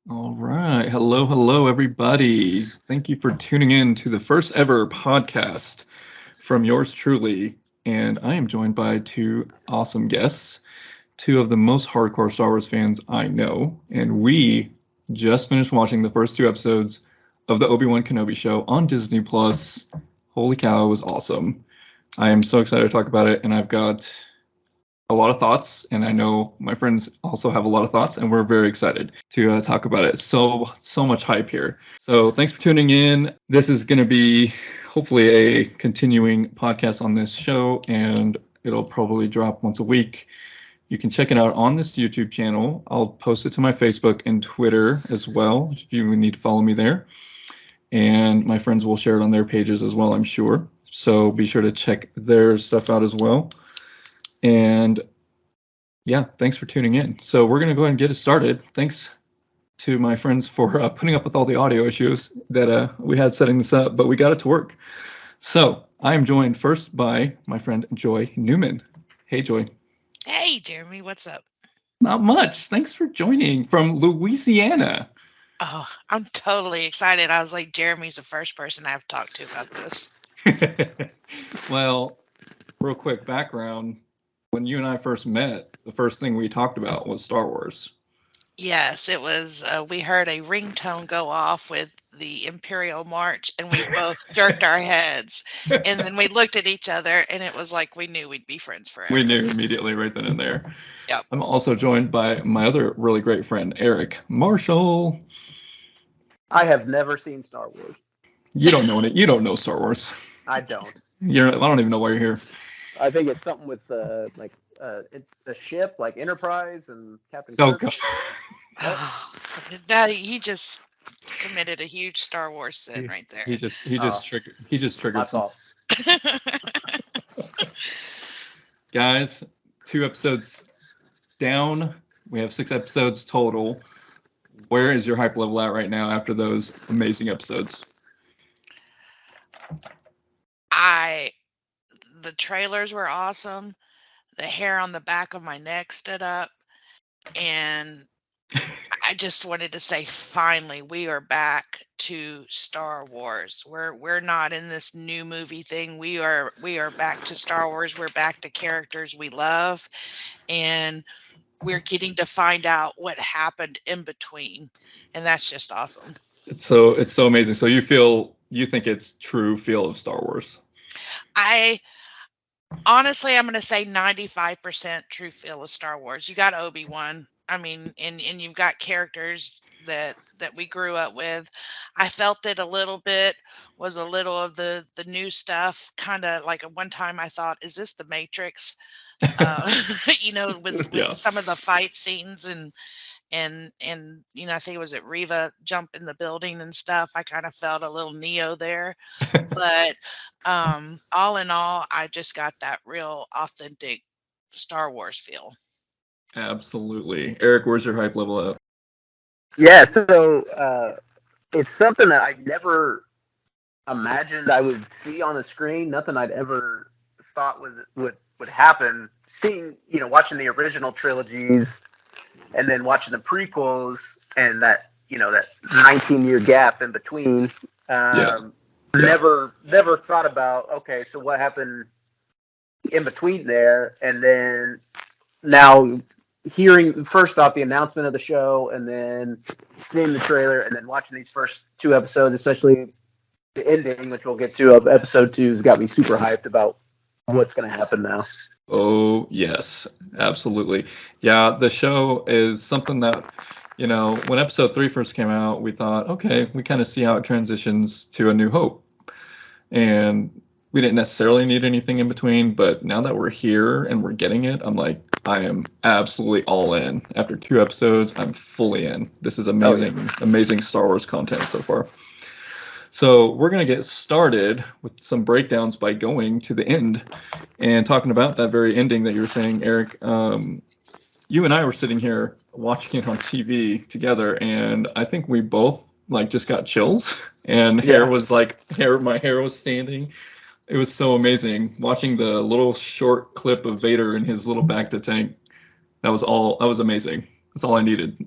All right. Hello, everybody. Thank you for tuning in to the first ever podcast from yours truly. And I am joined by two awesome guests, two of the most hardcore Star Wars fans I know. And we just finished watching the first two episodes of the Obi Wan Kenobi show on Disney Plus. Holy cow, it was awesome. I am so excited to talk about it, and I've got a lot of thoughts, and I know my friends also have a lot of thoughts, and we're very excited to talk about it. So much hype here. So thanks for tuning in. This is going to be hopefully a continuing podcast on this show, and it'll probably drop once a week. You can check it out on this YouTube channel. I'll post it to my Facebook and Twitter as well, if you need to follow me there. And my friends will share it on their pages as well, I'm sure. So be sure to check their stuff out as well. And yeah, thanks for tuning in. So we're going to go ahead and get it started. Thanks to my friends for putting up with all the audio issues that we had setting this up, but we got it to work. So I am joined first by my friend Joy Newman. Hey, Joy. Hey, Jeremy, what's up? Not much. Thanks for joining from Louisiana. Oh, I'm totally excited. I was like, Jeremy's the first person I've talked to about this. Well, real quick background. When you and I first met, the first thing we talked about was Star Wars. Yes, it was. We heard a ringtone go off with the Imperial March, and we both jerked our heads. And then we looked at each other, and it was like we knew we'd be friends forever. We knew immediately right then and there. Yep. I'm also joined by my other really great friend, Eric Marshall. I have never seen Star Wars. You don't know it. You don't know Star Wars. I don't. I don't even know why you're here. I think it's something with the ship, like Enterprise and Captain Oh, Kirk. God. Oh, that he just committed a huge Star Wars sin right there. He just triggered That's some. all. Guys, 2 episodes down. We have 6 episodes total. Where is your hype level at right now after those amazing episodes? The trailers were awesome. The hair on the back of my neck stood up, and I just wanted to say, finally, we are back to Star Wars. We're not in this new movie thing. We are back to Star Wars. We're back to characters we love, and we're getting to find out what happened in between, and that's just awesome. It's so amazing. So you think it's true feel of Star Wars? Honestly, I'm going to say 95% true feel of Star Wars. You got Obi-Wan. I mean, and you've got characters that we grew up with. I felt it a little bit, was a little of the new stuff. Kind of like at one time I thought, is this the Matrix? With Yeah. some of the fight scenes and I think it was at Reva jump in the building and stuff. I kind of felt a little Neo there, but all in all, I just got that real authentic Star Wars feel. Absolutely. Eric, where's your hype level at? Yeah, so it's something that I never imagined I would see on the screen. Nothing I'd ever thought would happen. Seeing, watching the original trilogies and then watching the prequels and that 19-year gap in between. Never thought about, okay, so what happened in between there? And then now hearing first off the announcement of the show and then seeing the trailer and then watching these first 2 episodes, especially the ending, which we'll get to, of episode 2, has got me super hyped about what's going to happen now. Oh, yes, absolutely. Yeah, the show is something that, when episode 3 first came out, we thought, okay, we kind of see how it transitions to A New Hope. And we didn't necessarily need anything in between, but now that we're here and we're getting it, I'm like, I am absolutely all in. After 2 episodes, I'm fully in. This is amazing, amazing Star Wars content so far. So we're going to get started with some breakdowns by going to the end and talking about that very ending that you were saying, Eric. You and I were sitting here watching it on TV together, and I think we both just got chills, and my hair was standing. It was so amazing watching the little short clip of Vader in his little bacta tank. That was amazing. That's all I needed.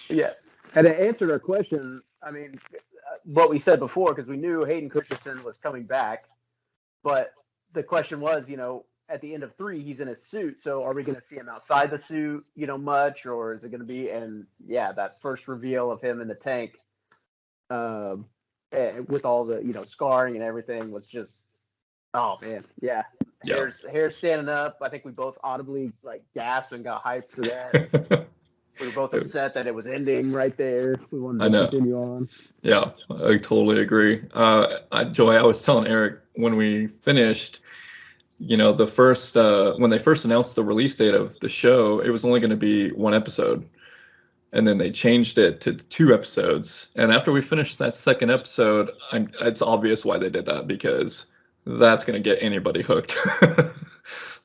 Yeah. And it answered our question. I mean, what we said before, because we knew Hayden Christensen was coming back, but the question was, at the end of 3, he's in his suit. So are we going to see him outside the suit, much, or is it going to be? And yeah, that first reveal of him in the tank, with all the scarring and everything was just, oh man, yeah. Hair standing up. I think we both audibly gasped and got hyped for that. We were both upset that it was ending right there. We wanted to continue on. Yeah, I totally agree. Joy, I was telling Eric when we finished, the first when they first announced the release date of the show, it was only going to be 1 episode. And then they changed it to 2 episodes. And after we finished that 2nd episode, it's obvious why they did that, because that's going to get anybody hooked.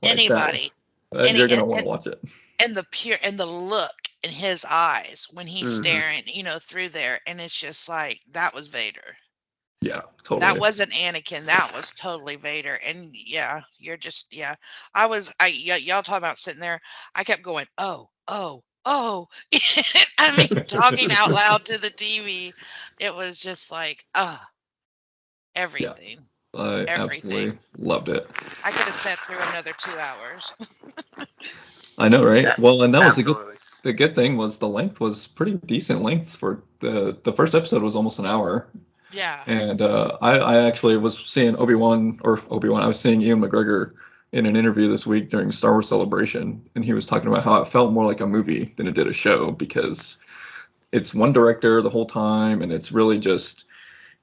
Anybody. You're going to want to watch it. And the look in his eyes when he's staring, through there. And it's just like, that was Vader. Yeah, totally. That wasn't Anakin. That was totally Vader. And yeah, you're just, yeah. Y'all talking about sitting there. I kept going, oh. I mean, talking out loud to the TV. It was just like, everything. Yeah, I absolutely loved it. I could have sat through another 2 hours. I know, right? Yeah, well, and that absolutely. was the good thing was the length was pretty decent lengths for the first episode was almost an hour. Yeah. And I actually was seeing Obi-Wan. I was seeing Ian McGregor in an interview this week during Star Wars Celebration, and he was talking about how it felt more like a movie than it did a show, because it's one director the whole time, and it's really just,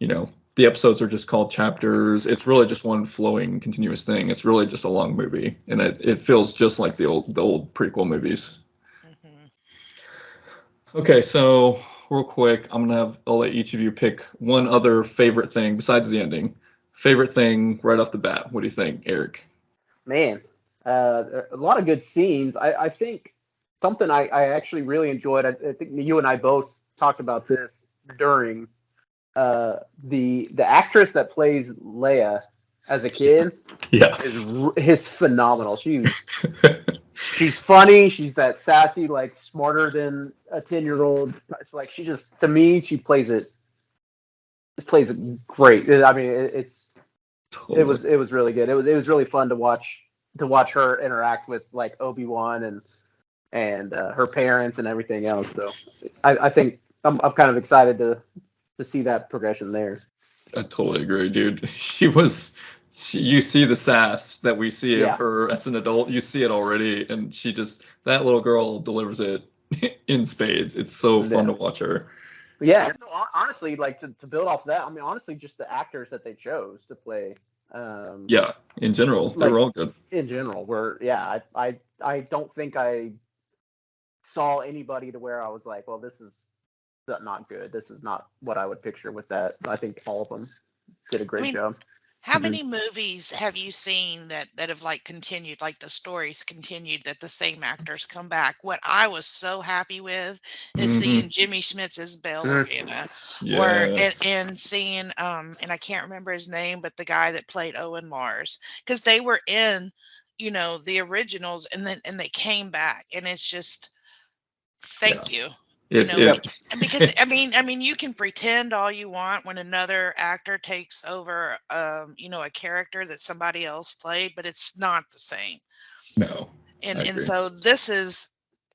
the episodes are just called chapters. It's really just one flowing, continuous thing. It's really just a long movie, and it feels just like the old prequel movies. Mm-hmm. Okay, so real quick, I'll let each of you pick one other favorite thing besides the ending. Favorite thing right off the bat. What do you think, Eric? Man, a lot of good scenes. I think something I actually really enjoyed. I think you and I both talked about this during the actress that plays Leia as a kid. Yeah, is phenomenal. She's funny. She's that sassy, smarter than a 10-year-old. She just, to me, she plays it great. I mean, it was really good. It was really fun to watch her interact with Obi Wan and her parents and everything else. So I think I'm kind of excited to see that progression there. I totally agree, dude. You see the sass that we see of her as an adult. You see it already, and that little girl delivers it in spades. It's so fun to watch her. Yeah, honestly, to build off that, I mean, honestly, just the actors that they chose to play. In general, they were all good. In general, I don't think I saw anybody to where I was like, well, this is not good. This is not what I would picture with that. I think all of them did a great job. How many movies have you seen that have continued, the stories continued, that the same actors come back? What I was so happy with is seeing Jimmy Schmitz as Bail Organa, and seeing and I can't remember his name, but the guy that played Owen Mars, because they were in the originals, and they came back, and it's just thank you. Because I mean, you can pretend all you want when another actor takes over, a character that somebody else played, but it's not the same. No. And so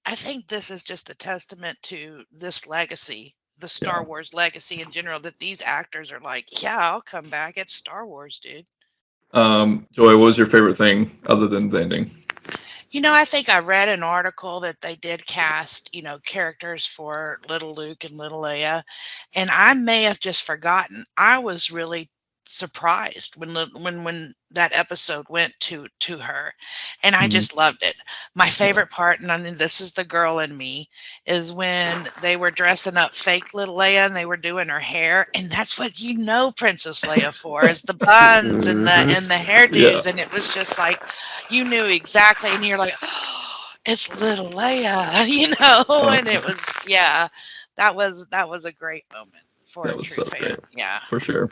I think this is just a testament to this legacy, the Star Wars legacy in general, that these actors are like, yeah, I'll come back. It's Star Wars, dude. Joy, what was your favorite thing other than the ending? I think I read an article that they did cast, characters for little Luke and little Leia, and I may have just forgotten. I was really surprised when that episode went to her, and I just loved it. My favorite part, and I mean, this is the girl in me, is when they were dressing up fake little Leia and they were doing her hair, and that's what Princess Leia for, is the buns and the hairdos, and it was just like you knew exactly, and you're like, oh, it's little Leia, and it was that was a great moment for a true fan. Great. Yeah, for sure.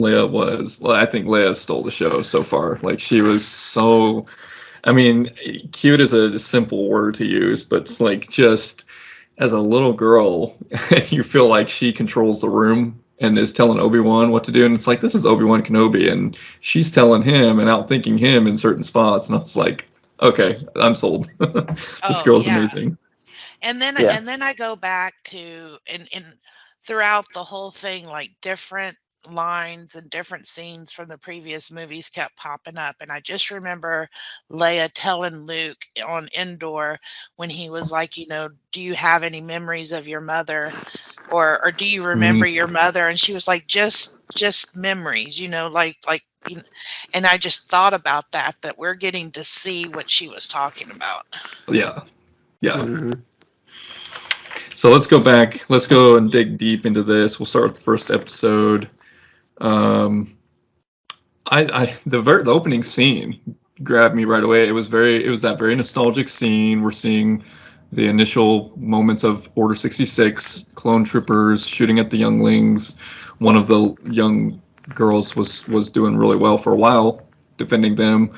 I think Leia stole the show so far. She was so, I mean, cute is a simple word to use, but just as a little girl, you feel like she controls the room and is telling Obi-Wan what to do, and it's like, this is Obi Wan Kenobi, and she's telling him and outthinking him in certain spots, and I was like, okay, I'm sold. This Oh girl's yeah. amazing. And then Yeah. I go back to and throughout the whole thing, like different lines and different scenes from the previous movies kept popping up. And I just remember Leia telling Luke on Endor when he was like, do you have any memories of your mother? Or do you remember your mother? And she was like, just memories, and I just thought about that we're getting to see what she was talking about. Yeah. Mhm. So let's go back. Let's go and dig deep into this. We'll start with the first episode. The opening scene grabbed me right away. It was that very nostalgic scene. We're seeing the initial moments of Order 66, clone troopers shooting at the younglings. One of the young girls was doing really well for a while, defending them.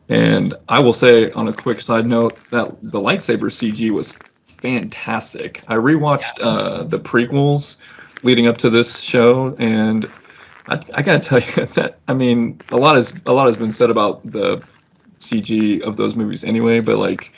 And I will say, on a quick side note, that the lightsaber CG was fantastic. I rewatched the prequels leading up to this show, and I gotta tell you that, I mean, a lot has been said about the CG of those movies anyway, but like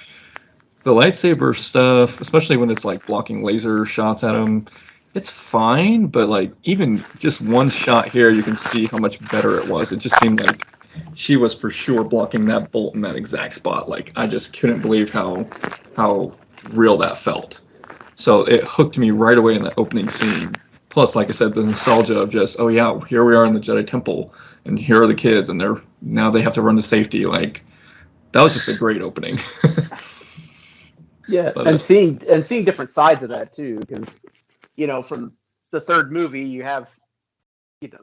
the lightsaber stuff, especially when it's like blocking laser shots at them, it's fine, but like even just one shot here, you can see how much better it was. It just seemed like she was for sure blocking that bolt in that exact spot. Like, I just couldn't believe how real that felt. So it hooked me right away in that opening scene. Plus, like I said, the nostalgia of just, oh yeah, here we are in the Jedi Temple, and here are the kids, and now they have to run to safety. Like, that was just a great opening. Yeah, But, and seeing different sides of that too, because from the third movie you have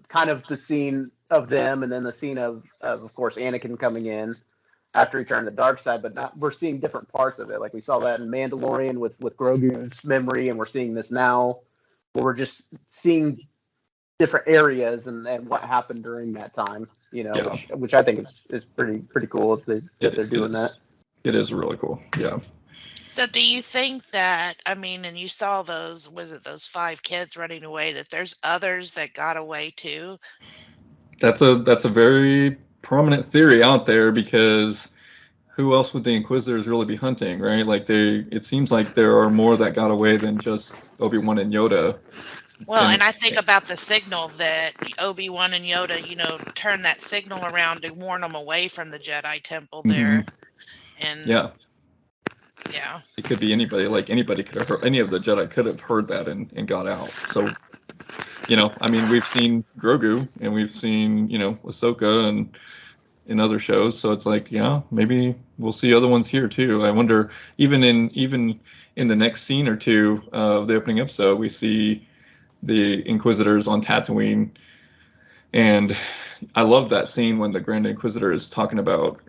kind of the scene of them, and then the scene of course Anakin coming in after he turned the dark side, but we're seeing different parts of it. Like we saw that in Mandalorian with Grogu's memory, and we're seeing this now where we're just seeing different areas and what happened during that time. Yeah. Which I think is pretty cool that they're doing that. It is really cool. Yeah. So do you think that, and you saw those 5 kids running away, that there's others that got away too? That's a very prominent theory out there, because who else would the Inquisitors really be hunting, right? Like, it seems like there are more that got away than just Obi-Wan and Yoda. Well, and I think about the signal that Obi-Wan and Yoda, turned that signal around to warn them away from the Jedi Temple there. And yeah. Yeah. It could be anybody. Like, anybody could have heard, any of the Jedi could have heard that and got out. So, we've seen Grogu, and we've seen, Ahsoka and in other shows. So it's like, yeah, maybe we'll see other ones here too. I wonder, even in the next scene or two of the opening episode, we see the Inquisitors on Tatooine. And I love that scene when the Grand Inquisitor is talking about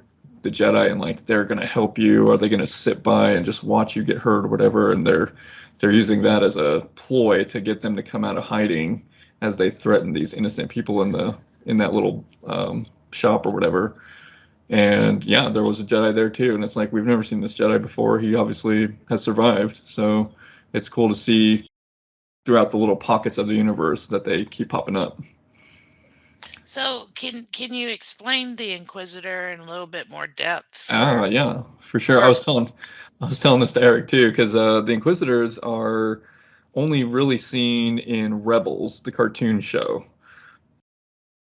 the Jedi and like, they're going to help you. Are they going to sit by and just watch you get hurt or whatever? And they're using that as a ploy to get them to come out of hiding as they threaten these innocent people in that little shop or whatever. And yeah, there was a Jedi there too. And it's like, we've never seen this Jedi before. He obviously has survived. So it's cool to see throughout the little pockets of the universe that they keep popping up. So can you explain the Inquisitor in a little bit more depth? Yeah, for sure. I was telling this to Eric too, because the Inquisitors are only really seen in Rebels, the cartoon show.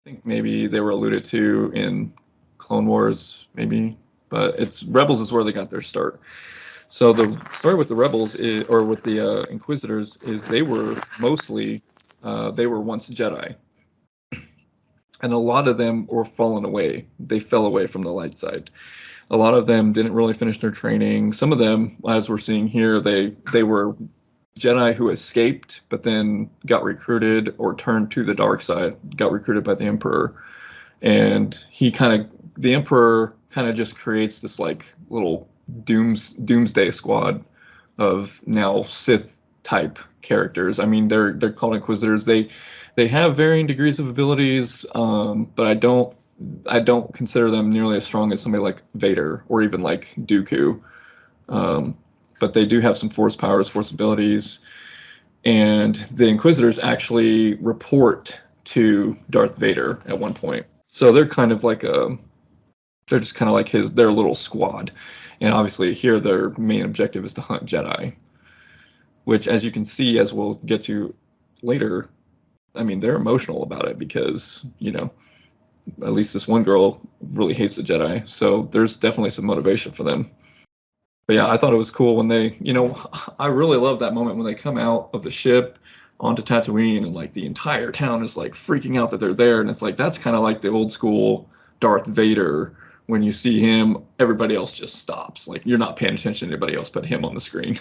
I think maybe they were alluded to in Clone Wars, maybe, but Rebels is where they got their start. So the story with the Rebels or with the Inquisitors is they were mostly they were once Jedi. And a lot of them were fallen away. They fell away from the light side. A lot of them didn't really finish their training. Some of them, as we're seeing here, they were Jedi who escaped, but then got recruited or turned to the dark side, got recruited by the Emperor. And the Emperor kind of just creates this like little doomsday squad of now Sith type characters. They're called Inquisitors. They have varying degrees of abilities, but I don't consider them nearly as strong as somebody like Vader or even like Dooku, but they do have some Force powers, Force abilities, and the Inquisitors actually report to Darth Vader at one point. So they're kind of like they're just kind of like their little squad. And obviously here their main objective is to hunt Jedi, which, as you can see, as we'll get to later, I mean, they're emotional about it because, you know, at least this one girl really hates the Jedi. So there's definitely some motivation for them. But yeah, I thought it was cool when they, you know, I really love that moment when they come out of the ship onto Tatooine and like the entire town is like freaking out that they're there. And it's like, that's kind of like the old school Darth Vader. When you see him, everybody else just stops. Like, you're not paying attention to anybody else but him on the screen.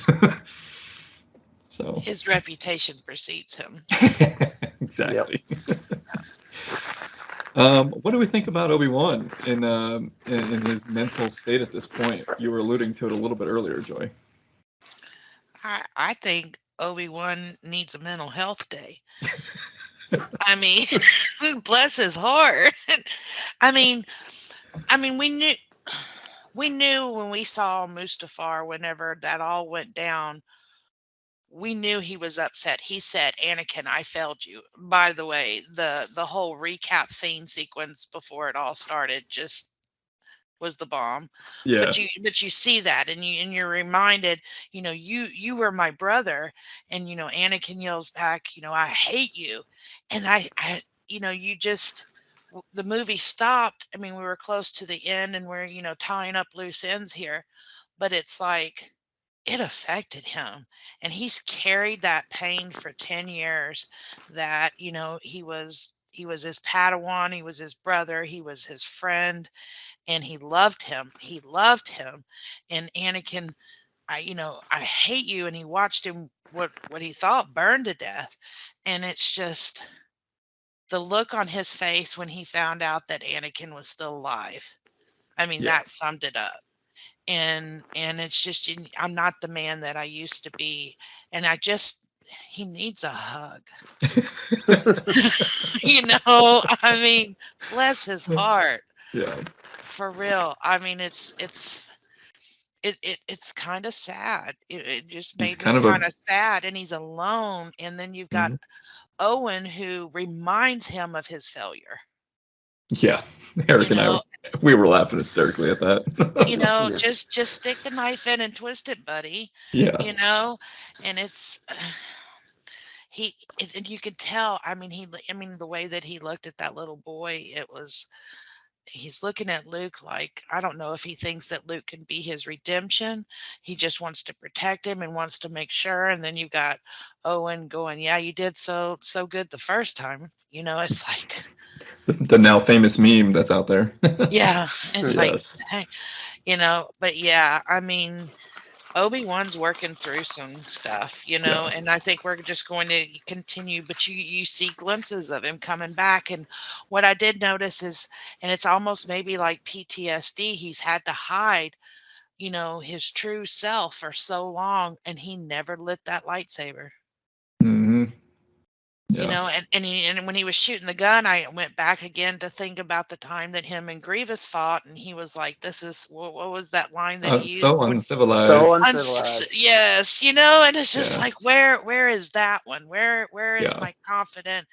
So his reputation precedes him. Exactly. What do we think about Obi-Wan in his mental state at this point? You were alluding to it a little bit earlier, Joy. I think Obi-Wan needs a mental health day. I mean, bless his heart. I mean, we knew when we saw Mustafar, whenever that all went down, we knew he was upset. He said, "Anakin, I failed you." By the way, the whole recap scene sequence before it all started just was the bomb. Yeah. But you see that, and you're reminded, you know, you were my brother, and you know, Anakin yells back, you know, "I hate you," and I you know, you just. The movie stopped. I mean, we were close to the end and we're, you know, tying up loose ends here, but it's like it affected him, and he's carried that pain for 10 years that, you know, he was his Padawan, he was his brother, he was his friend, and he loved him. And Anakin, I hate you. And he watched him, what he thought burned to death. And it's just, the look on his face when he found out that Anakin was still alive. I mean, that summed it up. And it's just, I'm not the man that I used to be. And he needs a hug. You know, I mean, bless his heart. Yeah. For real. I mean, it's kind of sad. It just made me kind of sad. And he's alone. And then you've got Owen, who reminds him of his failure. Yeah, Eric and I, we were laughing hysterically at that. You know, just stick the knife in and twist it, buddy. Yeah. You know, and it's and you could tell. I mean, the way that he looked at that little boy, he's looking at Luke like, I don't know if he thinks that Luke can be his redemption. He just wants to protect him and wants to make sure. And then you've got Owen going, "Yeah, you did so good the first time." You know, it's like the now famous meme that's out there. Yeah, it's like, you know, but yeah, I mean, Obi-Wan's working through some stuff, you know, and I think we're just going to continue, but you see glimpses of him coming back. And what I did notice is, and it's almost maybe like PTSD, he's had to hide, you know, his true self for so long, and he never lit that lightsaber. Mm-hmm. Yeah. You know, and when he was shooting the gun, I went back again to think about the time that him and Grievous fought, and he was like, "This is what was that line that he used?" So uncivilized. So uncivilized. Yes, you know, and it's just like, where is that one? Where is my confident,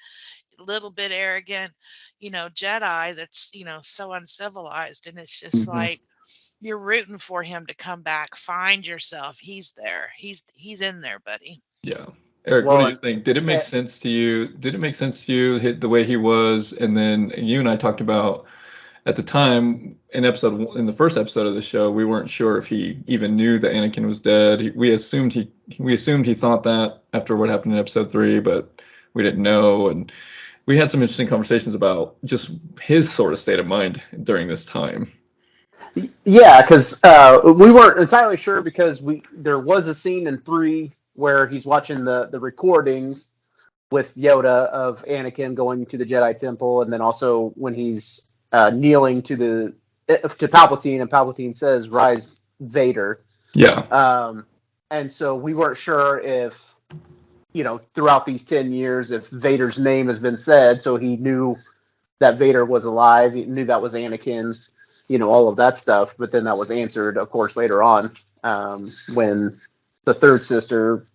little bit arrogant, you know, Jedi that's, you know, so uncivilized? And it's just like, you're rooting for him to come back, find yourself. He's there. He's in there, buddy. Yeah. Eric, what do you think? Did it make sense to you? Did it make sense to you the way he was? And then you and I talked about at the time in the first episode of the show, we weren't sure if he even knew that Anakin was dead. We assumed he thought that after what happened in episode 3, but we didn't know. And we had some interesting conversations about just his sort of state of mind during this time. Yeah, because we weren't entirely sure, because there was a scene in 3 where he's watching the recordings with Yoda of Anakin going to the Jedi Temple, and then also when he's kneeling to Palpatine, and Palpatine says, "Rise, Vader." Yeah. And so we weren't sure if, you know, throughout these 10 years, if Vader's name has been said, so he knew that Vader was alive, he knew that was Anakin, you know, all of that stuff. But then that was answered, of course, later on when the third sister,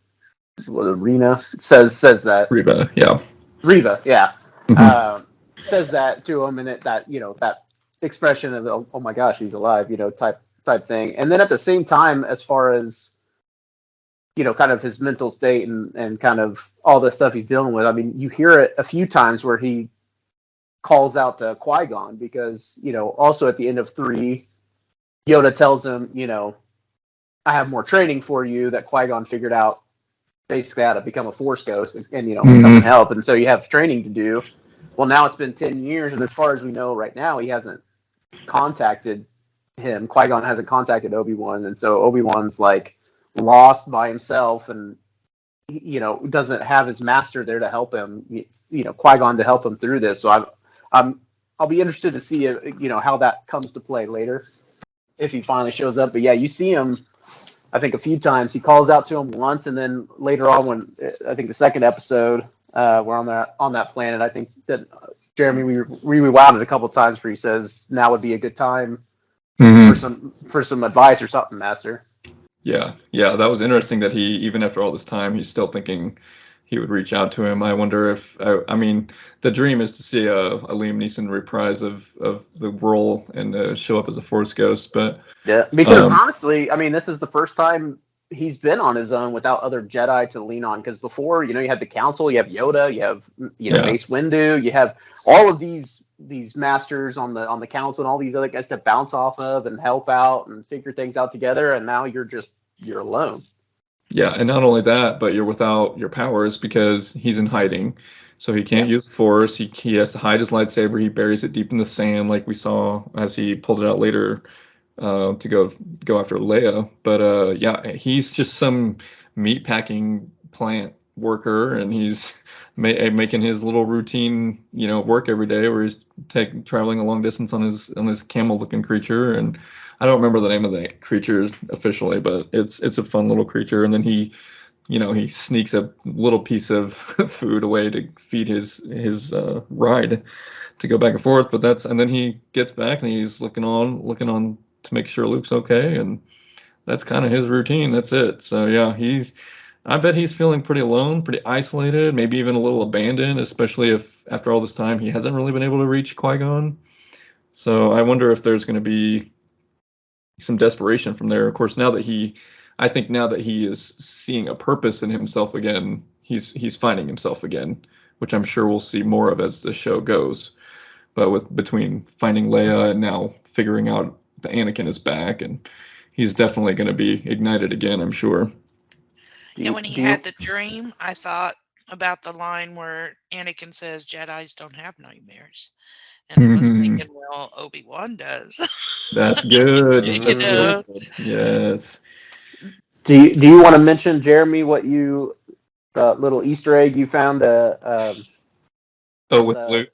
Rena, says that. Reva, yeah. Reva, yeah. Mhm. Says that to him, and that that expression of oh my gosh, he's alive, type thing. And then at the same time, as far as kind of his mental state and kind of all the stuff he's dealing with. I mean, you hear it a few times where he calls out to Qui-Gon because, also at the end of 3, Yoda tells him, I have more training for you, that Qui-Gon figured out basically how to become a Force ghost and come and help. And so you have training to do. Well, now it's been 10 years, and as far as we know right now, he hasn't contacted him. Qui-Gon hasn't contacted Obi-Wan, and so Obi-Wan's like lost by himself and doesn't have his master there to help him, Qui-Gon to help him through this. So I'll be interested to see how that comes to play later if he finally shows up. But yeah, you see him I think a few times. He calls out to him once, and then later on, when I think the second episode, we're on that planet. I think that Jeremy we rewound it a couple of times where he says now would be a good time for some advice or something, Master. Yeah, that was interesting that he, even after all this time, he's still thinking he would reach out to him. I wonder if, I mean, the dream is to see a Liam Neeson reprise of the role and show up as a Force ghost. But yeah, because honestly, I mean, this is the first time he's been on his own without other Jedi to lean on. Because before, you had the Council, you have Yoda, you have Mace Windu, you have all of these masters on the Council and all these other guys to bounce off of and help out and figure things out together. And now you're alone. Yeah, and not only that, but you're without your powers because he's in hiding. So he can't use Force. He has to hide his lightsaber. He buries it deep in the sand, like we saw as he pulled it out later to go after Leia. But he's just some meatpacking plant worker, and he's making his little routine, work every day, where he's traveling a long distance on his camel-looking creature. And I don't remember the name of the creature officially, but it's a fun little creature. And then he sneaks a little piece of food away to feed his ride to go back and forth. And then he gets back and he's looking on to make sure Luke's okay, and that's kind of his routine. That's it. So yeah, I bet he's feeling pretty alone, pretty isolated, maybe even a little abandoned, especially if after all this time he hasn't really been able to reach Qui-Gon. So I wonder if there's going to be some desperation from there. Of course, now that he is seeing a purpose in himself again, he's finding himself again, which I'm sure we'll see more of as the show goes. But between finding Leia and now figuring out the Anakin is back, and he's definitely going to be ignited again, I'm sure. And when he had the dream, I thought about the line where Anakin says, "Jedis don't have nightmares." And I was thinking, well, Obi-Wan does. That's good. Yes. Do you want to mention, Jeremy, what little Easter egg you found? With Luke?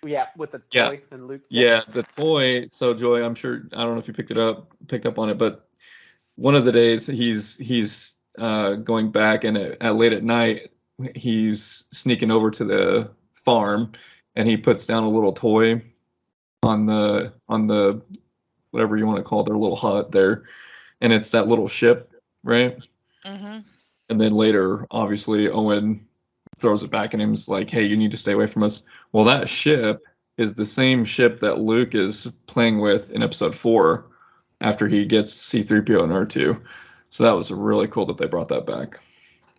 Yeah, with the toy and Luke. Yeah, the toy. So Joy, I'm sure, I don't know if you picked up on it, but one of the days he's going back, and at late at night he's sneaking over to the farm, and he puts down a little toy on the whatever you want to call their little hut there, and it's that little ship, right? Mm-hmm. And then later, obviously, Owen throws it back at him. It's like, hey, you need to stay away from us. Well, that ship is the same ship that Luke is playing with in Episode 4 after he gets C-3PO and R2. So that was really cool that they brought that back.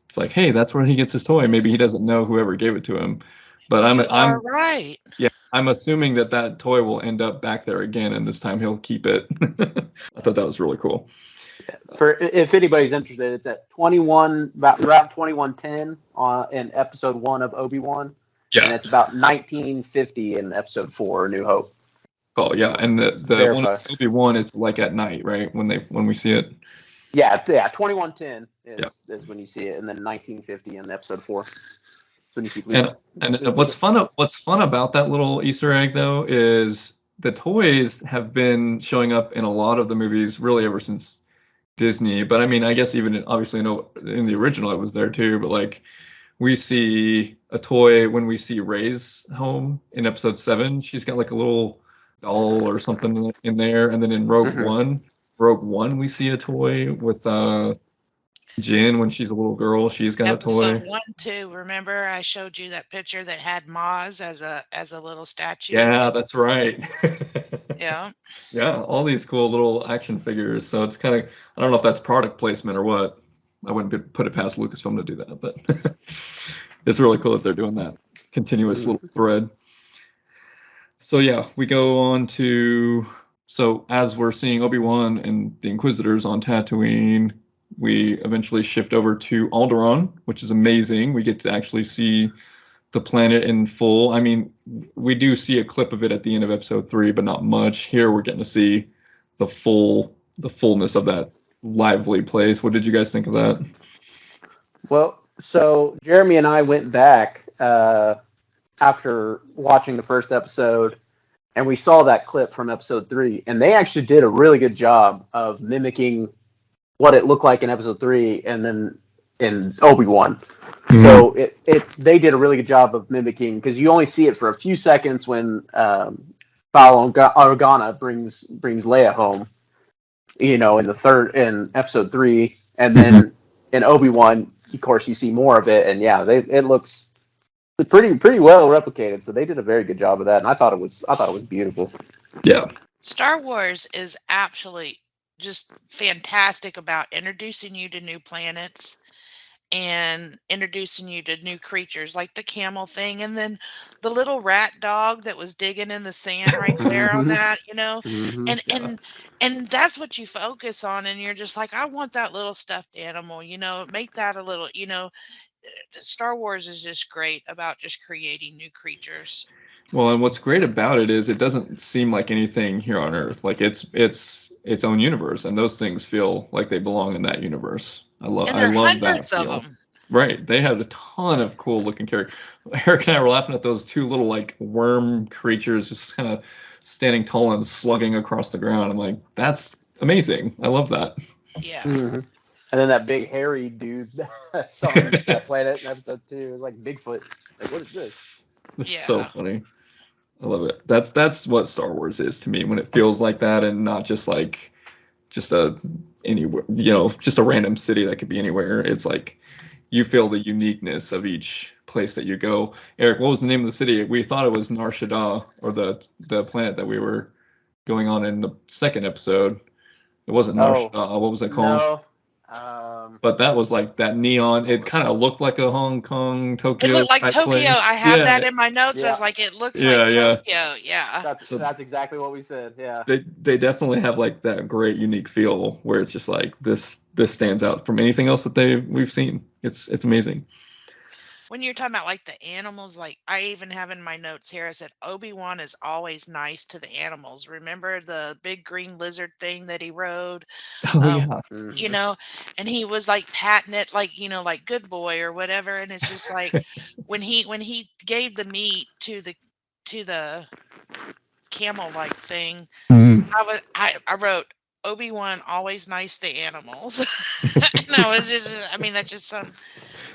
It's like, hey, that's where he gets his toy. Maybe he doesn't know whoever gave it to him. But I'm right. Yeah, I'm assuming that toy will end up back there again, and this time he'll keep it. I thought that was really cool. If anybody's interested, it's at around 2110 in Episode 1 of Obi-Wan. Yeah. And it's about 1950 in Episode 4, New Hope. Oh yeah, and the one Obi-Wan, it's like at night, right? When we see it. Yeah. 2110 is when you see it, and then 1950 in Episode 4. When you see and what's fun about that little Easter egg though is the toys have been showing up in a lot of the movies really ever since Disney. But I mean, I guess even obviously in the original it was there too. But like we see a toy when we see Rey's home in Episode 7. She's got like a little doll or something in there, and then in Rogue One we see a toy with Jin, when she's a little girl, she's got a toy. Episode 1, 2. Remember, I showed you that picture that had Maz as a little statue. Yeah, that's right. Yeah. Yeah, all these cool little action figures. So it's kind of, I don't know if that's product placement or what. I wouldn't put it past Lucasfilm to do that, but it's really cool that they're doing that continuous little thread. So yeah, we go on to, so as we're seeing Obi-Wan and the Inquisitors on Tatooine, we eventually shift over to Alderaan, which is amazing. We get to actually see the planet in full. I mean, we do see a clip of it at the end of episode 3, but not much. Here we're getting to see the fullness of that lively place. What did you guys think of that? Well, so Jeremy and I went back after watching the first episode, and we saw that clip from episode 3, and they actually did a really good job of mimicking what it looked like in episode 3 and then in Obi-Wan. Mm-hmm. So they did a really good job of mimicking, because you only see it for a few seconds when Bail Organa brings Leia home, in episode 3, and then in Obi-Wan, of course, you see more of it, and yeah, it looks pretty well replicated. So they did a very good job of that, and I thought it was beautiful. Yeah, Star Wars is actually just fantastic about introducing you to new planets and introducing you to new creatures, like the camel thing, and then the little rat dog that was digging in the sand right there on that, and that's what you focus on, and you're just like, I want that little stuffed animal, make that a little, Star Wars is just great about just creating new creatures. Well, and what's great about it is it doesn't seem like anything here on Earth. Like it's its own universe, and those things feel like they belong in that universe. I love that feel. Of them. Right, they had a ton of cool looking characters. Eric and I were laughing at those two little like worm creatures just kind of standing tall and slugging across the ground. I'm like, that's amazing. I love that. Yeah. Mm-hmm. And then that big hairy dude that's on that planet in episode 2 is like Bigfoot. Like, what is this? It's so funny. I love it. That's what Star Wars is to me, when it feels like that, and not just like just a random city that could be anywhere. It's like you feel the uniqueness of each place that you go. Eric, what was the name of the city? We thought it was Nar Shaddaa, or the planet that we were going on in the second episode. It wasn't Nar Shaddaa. What was it called? No. But that was like that neon. It kind of looked like a Hong Kong, Tokyo. It looked like Tokyo. Place. I have that in my notes as like it looks like Tokyo. Yeah. That's exactly what we said. Yeah. They definitely have like that great unique feel where it's just like this stands out from anything else that we've seen. It's amazing. When you're talking about like the animals, like I even have in my notes here, I said Obi-Wan is always nice to the animals. Remember the big green lizard thing that he rode? And he was like patting it like, like good boy or whatever. And it's just like when he gave the meat to the camel like thing, I wrote Obi-Wan always nice to animals. No, it's just, that's just some.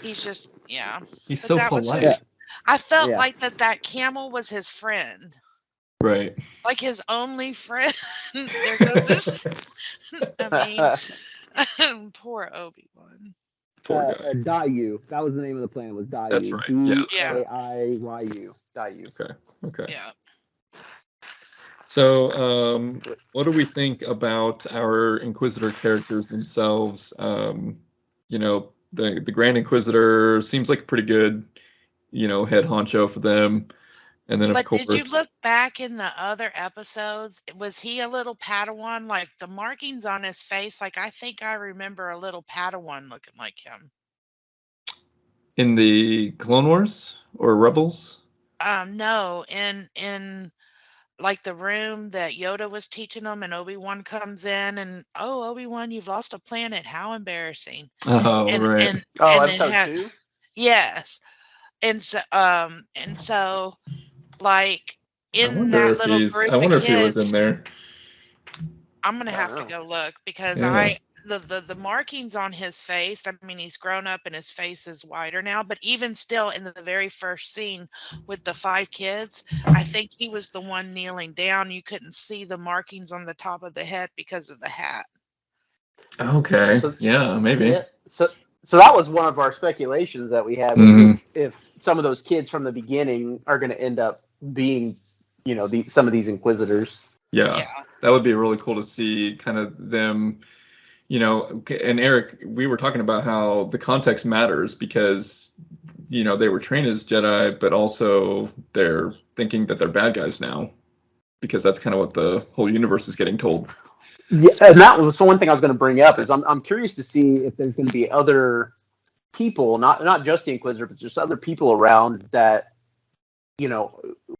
He's just, He's so polite. I felt like that camel was his friend. Right. Like his only friend. There goes this. Poor Obi-Wan. Poor guy. Daiyu. That was the name of the planet, was Daiyu. That's right. Daiyu. Daiyu. Okay. Yeah. So, what do we think about our Inquisitor characters themselves? The Grand Inquisitor seems like a pretty good, head honcho for them. And then, of course... But did you look back in the other episodes? Was he a little Padawan? Like, the markings on his face, like, I think I remember a little Padawan looking like him. In the Clone Wars? Or Rebels? No. In like the room that Yoda was teaching them, and Obi-Wan comes in, and Obi-Wan, you've lost a planet. How embarrassing! Oh, right. And episode 2. Yes, and so like in that little group, I wonder of kids, if he was in there. I'm gonna have to go look, because the markings on his face, he's grown up and his face is wider now, but even still in the very first scene with the 5 kids, I think he was the one kneeling down. You couldn't see the markings on the top of the head because of the hat. Okay. So Yeah, maybe. yeah, so that was one of our speculations that we had. If some of those kids from the beginning are going to end up being, some of these Inquisitors. Yeah. Yeah. That would be really cool to see kind of them, and Eric, we were talking about how the context matters because, they were trained as Jedi, but also they're thinking that they're bad guys now because that's kind of what the whole universe is getting told. Yeah, and that was one thing I was going to bring up is I'm curious to see if there's going to be other people, not just the Inquisitor, but just other people around that,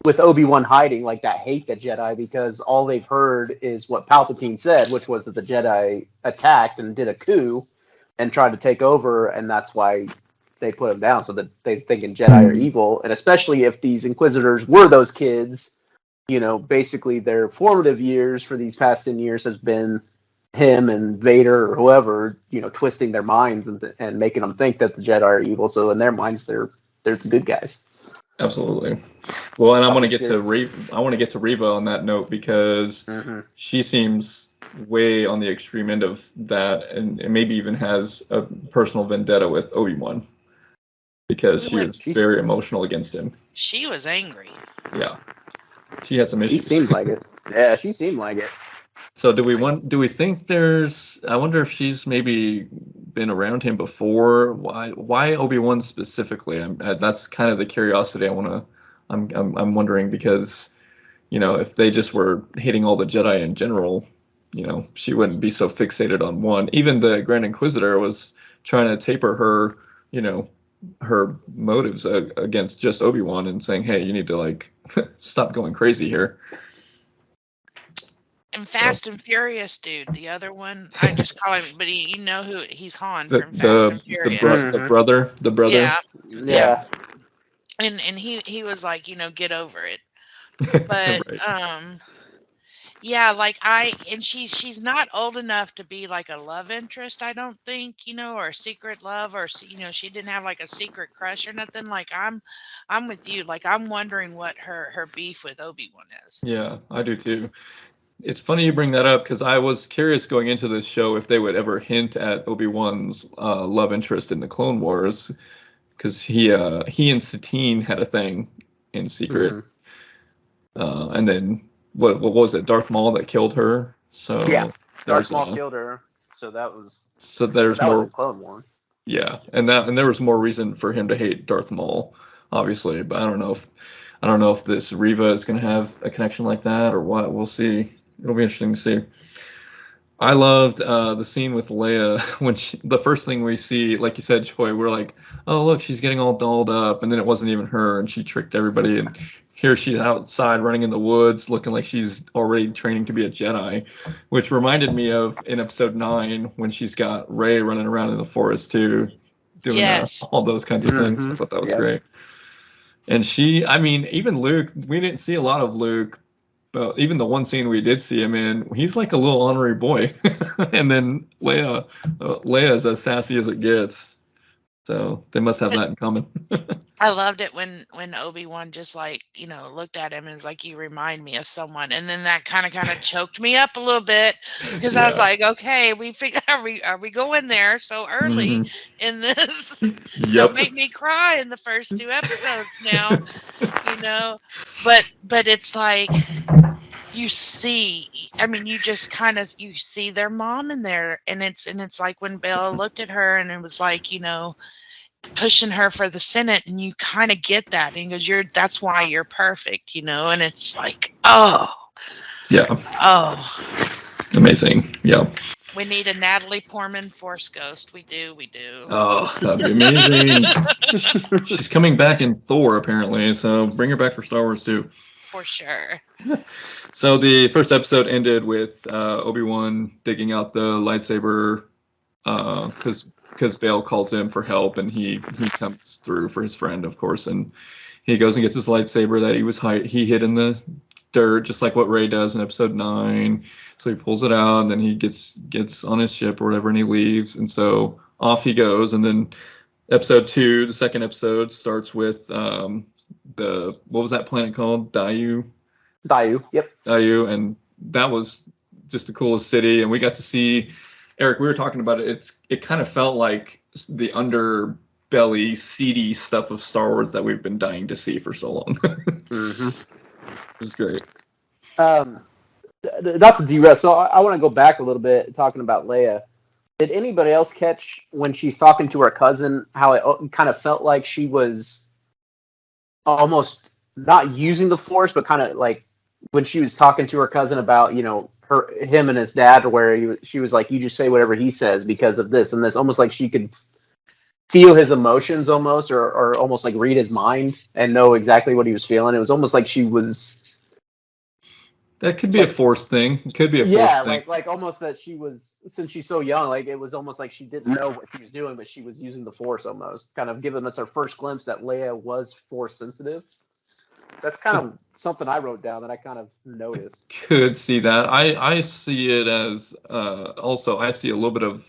with Obi-Wan hiding, like that hate the Jedi because all they've heard is what Palpatine said, which was that the Jedi attacked and did a coup and tried to take over, and that's why they put him down, so that they thinking Jedi are evil. And especially if these Inquisitors were those kids, basically their formative years for these past 10 years has been him and Vader or whoever, twisting their minds and making them think that the Jedi are evil. So in their minds, they're the good guys. Absolutely. Well, and I want to get to Reva on that note because she seems way on the extreme end of that, and maybe even has a personal vendetta with Obi-Wan because she is very emotional against him. She was angry. Yeah, she had some issues. She seemed like it. Yeah, she seemed like it. So do we think there's? I wonder if she's maybe been around him before. Why Obi-Wan specifically? That's kind of the curiosity I'm wondering because, if they just were hating all the Jedi in general, she wouldn't be so fixated on one. Even the Grand Inquisitor was trying to taper her, her motives against just Obi-Wan and saying, hey, you need to stop going crazy here. And Fast and Furious, dude. The other one, I just call him, but he's Han from Fast and Furious. The brother. Yeah. And he was like, get over it. But right. she's not old enough to be like a love interest, I don't think, or a secret love, or she didn't have like a secret crush or nothing. Like I'm with you. Like I'm wondering what her beef with Obi-Wan is. Yeah, I do too. It's funny you bring that up because I was curious going into this show if they would ever hint at Obi-Wan's love interest in the Clone Wars, because he and Satine had a thing in secret, and then what was it? Darth Maul that killed her. So yeah, Darth Maul killed her. So there's more was Clone Wars. Yeah, and there was more reason for him to hate Darth Maul, obviously, but I don't know if this Reva is going to have a connection like that or what. We'll see. It'll be interesting to see. I loved the scene with Leia when the first thing we see, like you said, Choi, we're like, oh, look, she's getting all dolled up. And then it wasn't even her, and she tricked everybody. And here she's outside running in the woods looking like she's already training to be a Jedi, which reminded me of in episode 9 when she's got Rey running around in the forest too, doing all those kinds of things. I thought that was great. And even Luke, we didn't see a lot of Luke. But even the one scene we did see him in, he's like a little honorary boy. And then Leia's as sassy as it gets. So they must have that in common. I loved it when Obi-Wan just looked at him and was like, you remind me of someone. And then that kind of choked me up a little bit because I was like, okay, are we going there so early in this? Don't make me cry in the first 2 episodes now, but it's like, you see, you just you see their mom in there, and it's like when Bella looked at her and it was like, pushing her for the Senate, and you kind of get that, and he goes, that's why you're perfect, and it's like, amazing. Yeah, we need a Natalie Portman Force Ghost. We do. Oh, that'd be amazing. She's coming back in Thor apparently, so bring her back for Star Wars too. For sure. So the first episode ended with Obi-Wan digging out the lightsaber because Bail calls him for help, and he comes through for his friend, of course, and he goes and gets his lightsaber that he hid in the dirt, just like what Rey does in episode 9. So he pulls it out, and then he gets on his ship or whatever, and he leaves, and so off he goes. And then episode 2, the second episode, starts with what was that planet called? Daiyu, yep. Daiyu, and that was just the coolest city, and we got to see Eric, we were talking about it. It kind of felt like the underbelly, seedy stuff of Star Wars that we've been dying to see for so long. Mm-hmm. It was great. Not to derail, so I want to go back a little bit talking about Leia. Did anybody else catch when she's talking to her cousin how it kind of felt like she was almost not using the Force, but kind of like when she was talking to her cousin about, you know, him and his dad, where she was like, you just say whatever he says because of this and this, almost like she could feel his emotions almost, or almost like read his mind and know exactly what he was feeling. It was almost like she was. That could be a Force thing. It could be a Force thing. like almost that she was, since she's so young, like it was almost like she didn't know what she was doing, but she was using the Force almost, kind of giving us our first glimpse that Leia was Force sensitive. That's kind of something I wrote down that I kind of noticed. Could see that. I see it as also I see a little bit of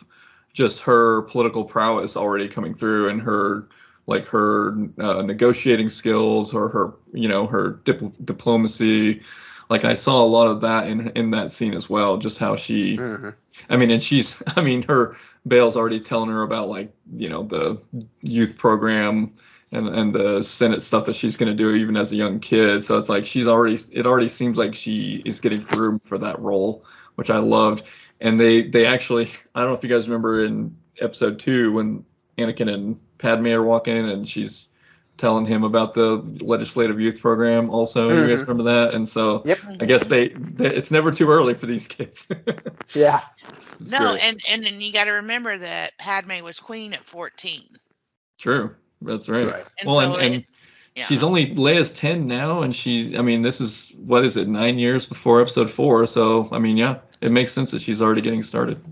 just her political prowess already coming through, and her negotiating skills, or her diplomacy. Like I saw a lot of that in that scene as well. Just how she, I mean, and her Bale's already telling her about the youth program and the Senate stuff that she's going to do even as a young kid. So it's like it already seems like she is getting groomed for that role, which I loved. And they actually, I don't know if you guys remember in episode 2 when Anakin and Padme are walking and she's telling him about the legislative youth program also. You guys remember that? And so I guess it's never too early for these kids. Yeah. No, and then you got to remember that Padme was queen at 14. True. That's right. And well, so and she's only, Leia's 10 now, and this is, what is it, 9 years before episode 4. So, I mean, yeah, it makes sense that she's already getting started.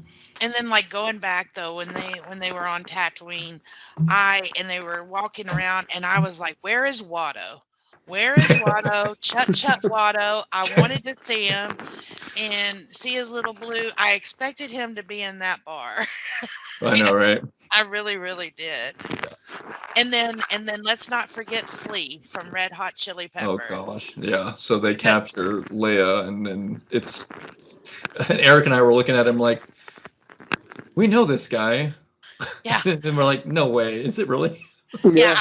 And then, like, going back though, when they were on Tatooine, and they were walking around, and I was like, "Where is Watto? Where is Watto? Chut Watto!" I wanted to see him and see his little blue. I expected him to be in that bar. I know, right? I really, really did. And then let's not forget Flea from Red Hot Chili Pepper. Oh gosh, yeah. So they capture Leia, and then and Eric and I were looking at him like, we know this guy. Yeah. And we're like, no way. Is it really? Yeah,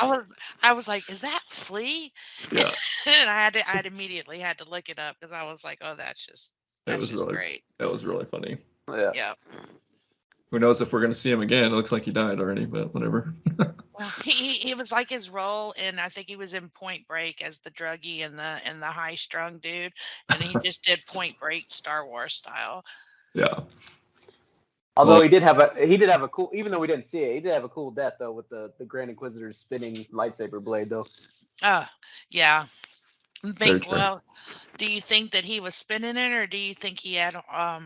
I was like, is that Flea? Yeah. And I immediately had to look it up because I was like, oh, that's just great. That was really funny. Yeah. Who knows if we're gonna see him again? It looks like he died already, but whatever. Well, he was like his role, and I think he was in Point Break as the druggie and the high strung dude, and he just did Point Break Star Wars style. Yeah. Although he did have a cool, even though we didn't see it, he did have a cool death though with the Grand Inquisitor's spinning lightsaber blade though. Oh, yeah. Well, do you think that he was spinning it, or do you think he had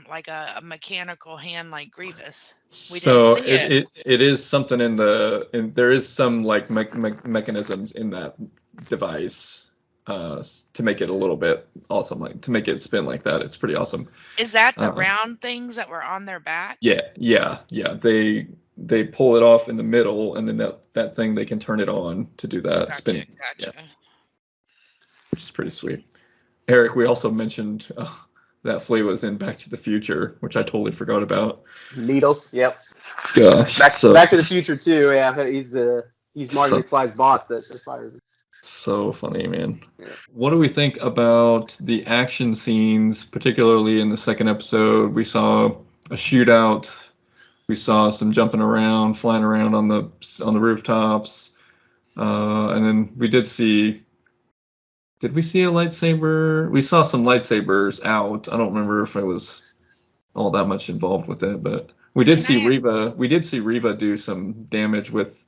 like a mechanical hand like Grievous? So it is something there is some like mechanisms in that device to make it a little bit awesome, like to make it spin like that. It's pretty awesome. Is that the round things that were on their back? Yeah. They pull it off in the middle, and then that thing they can turn it on to do that spinning. Gotcha. Yeah. Which is pretty sweet. Eric, we also mentioned that Flea was in Back to the Future, which I totally forgot about. Needles, yep. Gosh. Back to the Future too. Yeah, he's Marty McFly's boss that fires him. So funny, man. Yeah. What do we think about the action scenes, particularly in the second episode? We saw a shootout. We saw some jumping around, flying around on the rooftops, and then we did see. Did we see a lightsaber? We saw some lightsabers out. I don't remember if I was all that much involved with it, but we did see Reva. We did see Reva do some damage with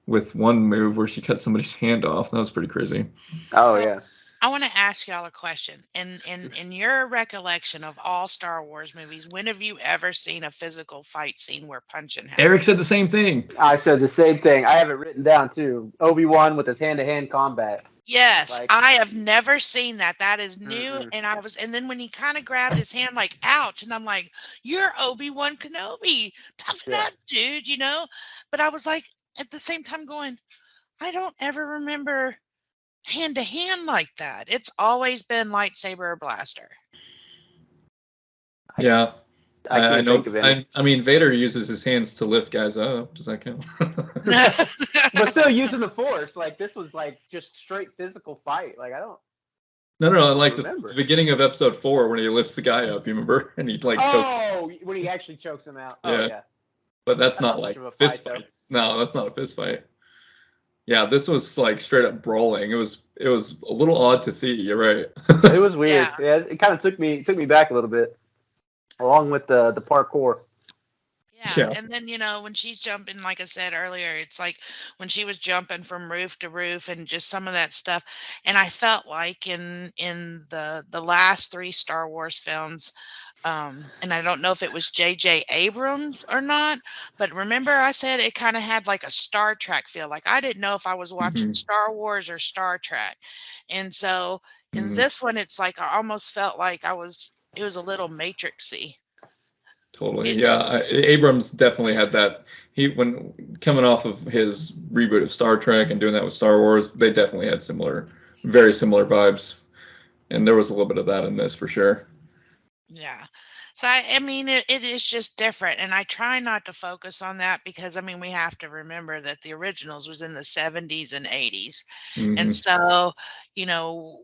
one move where she cut somebody's hand off. That was pretty crazy. Oh yeah. I want to ask y'all a question. In your recollection of all Star Wars movies, when have you ever seen a physical fight scene where punching happens? Eric said the same thing. I said the same thing. I have it written down too. Obi-Wan with his hand-to-hand combat. Yes, I have never seen that. That is new. And then when he kind of grabbed his hand, like, ouch. And I'm like, you're Obi Wan Kenobi. Toughen up, dude, you know? But I was like, at the same time going, I don't ever remember hand to hand like that. It's always been lightsaber or blaster. Yeah. I I can't know. think of any. I mean, Vader uses his hands to lift guys up. Does that count? But still using the Force, like this was like just straight physical fight. Like I don't No. Like the remember. beginning of episode 4 when he lifts the guy up. You remember? And he like chokes. Oh, when he actually chokes him out. Yeah. Oh yeah. But that's not much like of a fist fight, fight. No, that's not a fist fight. Yeah, this was like straight up brawling. It was a little odd to see. You're right. It was weird. Yeah, it kind of took me back a little bit, along with the parkour. Yeah. And then, when she's jumping, like I said earlier, it's like when she was jumping from roof to roof and just some of that stuff. And I felt like in the last 3 Star Wars films, and I don't know if it was J.J. Abrams or not, but remember I said it kind of had like a Star Trek feel. Like I didn't know if I was watching Star Wars or Star Trek. And so in this one, it's like I almost felt like it was a little Matrixy. Totally. Abrams definitely had that. When coming off of his reboot of Star Trek and doing that with Star Wars, they definitely had very similar vibes. And there was a little bit of that in this for sure. Yeah. So I mean, it is just different, and I try not to focus on that because I mean we have to remember that the originals was in the 70s and 80s, and so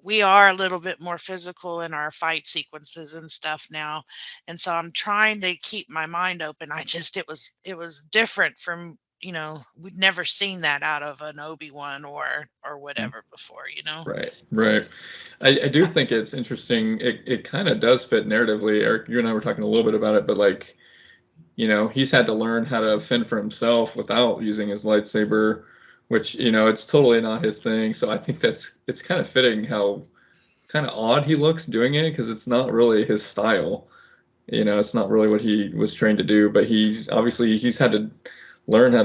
we are a little bit more physical in our fight sequences and stuff now, and so I'm trying to keep my mind open. It was different from we'd never seen that out of an Obi Wan or whatever before. Right. I do think it's interesting. It kind of does fit narratively. Eric, you and I were talking a little bit about it, but like, he's had to learn how to fend for himself without using his lightsaber, which it's totally not his thing. So I think it's kind of fitting how kind of odd he looks doing it because it's not really his style. It's not really what he was trained to do. But he's had to learn how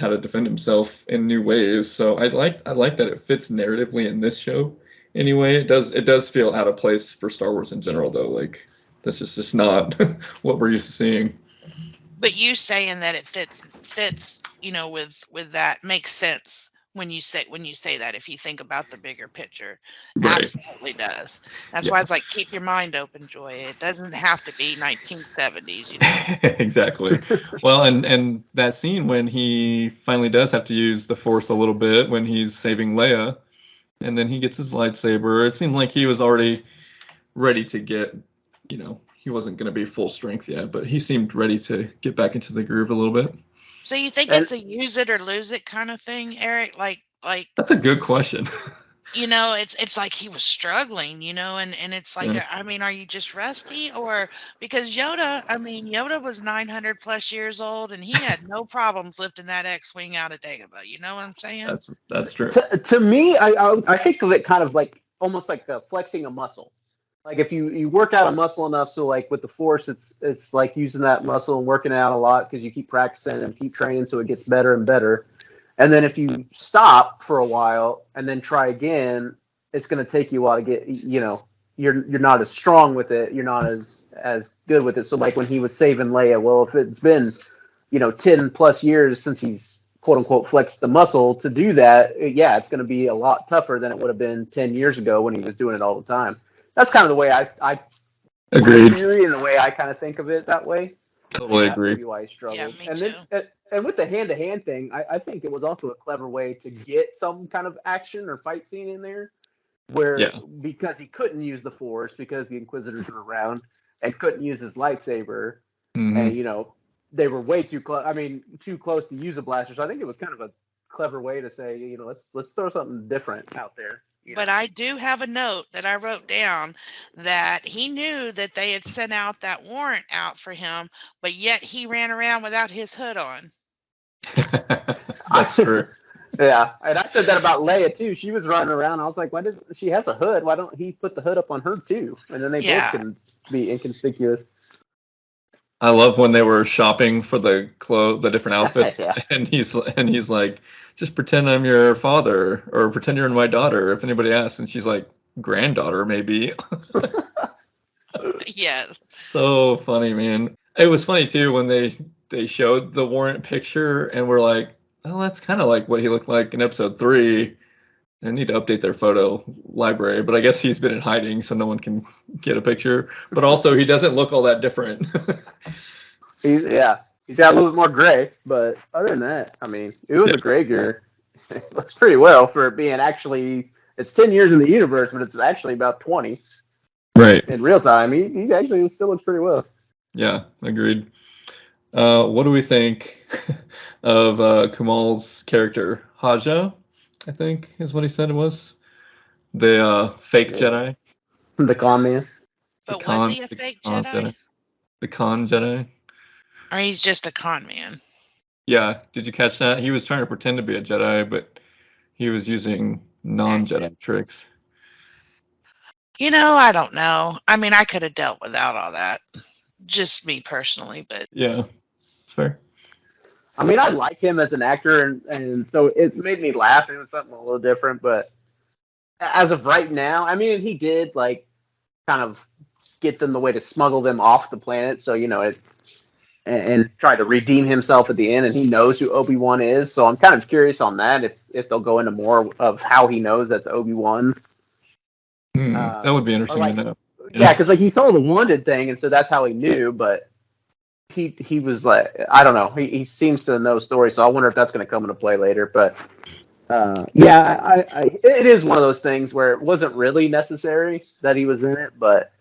to defend himself in new ways. So I like that it fits narratively in this show. Anyway, it does feel out of place for Star Wars in general, though. Like this is just not what we're used to seeing. But you saying that it fits, with that makes sense when you say that. If you think about the bigger picture, Right. Absolutely does. That's why it's like keep your mind open, Joy. It doesn't have to be 1970s, Exactly. Well, and that scene when he finally does have to use the Force a little bit when he's saving Leia, and then he gets his lightsaber. It seemed like he was already ready to get, he wasn't going to be full strength yet, but he seemed ready to get back into the groove a little bit. So you think it's a use it or lose it kind of thing, Eric? Like that's a good question. It's like he was struggling, and it's like, I mean, are you just rusty? Or because Yoda was 900 plus years old and he had no problems lifting that X-Wing out of Dagobah. You know what I'm saying? That's true. To me, I think of it kind of like almost like flexing a muscle. Like if you work out a muscle enough, so like with the Force, it's like using that muscle and working out a lot because you keep practicing and keep training so it gets better and better. And then if you stop for a while and then try again, it's going to take you a while to get, you're not as strong with it. You're not as good with it. So like when he was saving Leia, well, if it's been, 10 plus years since he's quote unquote flexed the muscle to do that, it's going to be a lot tougher than it would have been 10 years ago when he was doing it all the time. That's kind of the way I agreed. Theory and the way I kind of think of it that way. Totally agree. Maybe why he struggled. Yeah, me too. And with the hand-to-hand thing, I think it was also a clever way to get some kind of action or fight scene in there where because he couldn't use the Force because the Inquisitors were around and couldn't use his lightsaber and, they were way too close. I mean, too close to use a blaster. So I think it was kind of a clever way to say, let's throw something different out there. But I do have a note that I wrote down that he knew that they had sent out that warrant out for him, but yet he ran around without his hood on. That's true. Yeah, and I said that about Leia too. She was running around. I was like, why does she has a hood? Why don't he put the hood up on her too? And then they both can be inconspicuous. I love when they were shopping for the different outfits, and he's like, just pretend I'm your father, or pretend you're my daughter. If anybody asks, and she's like, granddaughter, maybe. Yes. So funny, man. It was funny too when they showed the warrant picture, and we're like, oh, that's kind of like what he looked like in episode 3. They need to update their photo library, but I guess he's been in hiding, so no one can get a picture. But also, he doesn't look all that different. He's got a little bit more gray, but other than that, I mean, it was a gray gear. It looks pretty well for it being actually. It's 10 years in the universe, but it's actually about 20. Right. In real time, he actually still looks pretty well. Yeah, agreed. What do we think of Kamal's character? Haja, I think, is what he said it was. The fake Jedi. The con man. But was he a fake Jedi? The con Jedi. Or he's just a con man? Yeah, did you catch that? He was trying to pretend to be a Jedi, but he was using non-Jedi tricks. I don't know. I mean, I could have dealt without all that. Just me personally, but... Yeah, it's fair. I mean, I like him as an actor, and so it made me laugh. It was something a little different, but as of right now, I mean, he did, like, kind of get them the way to smuggle them off the planet, so, and try to redeem himself at the end, and he knows who Obi-Wan is, so I'm kind of curious on that, if they'll go into more of how he knows that's Obi-Wan. That would be interesting to know. Yeah, because, like, he saw the Wounded thing, and so that's how he knew, but he was like, I don't know, he seems to know stories, so I wonder if that's going to come into play later, but it is one of those things where it wasn't really necessary that he was in it, but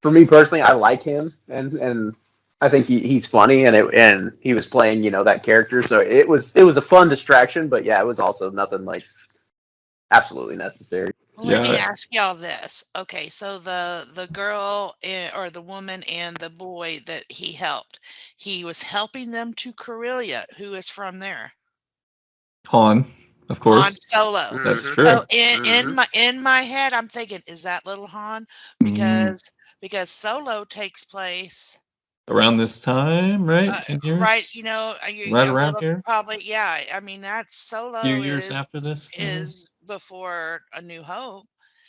for me personally, I like him, and I think he's funny, and he was playing, that character, so it was a fun distraction, but yeah, it was also nothing like absolutely necessary. Let me ask y'all this. Okay, so the girl or the woman and the boy that he helped, he was helping them to Corellia. Who is from there? Han, of course. Han Solo. That's true. So in my head, I'm thinking, is that little Han? Because Solo takes place around this time, right? 10 years? Right, right around here. Probably, yeah. I mean, that's Solo. A few years after this is before A New Hope.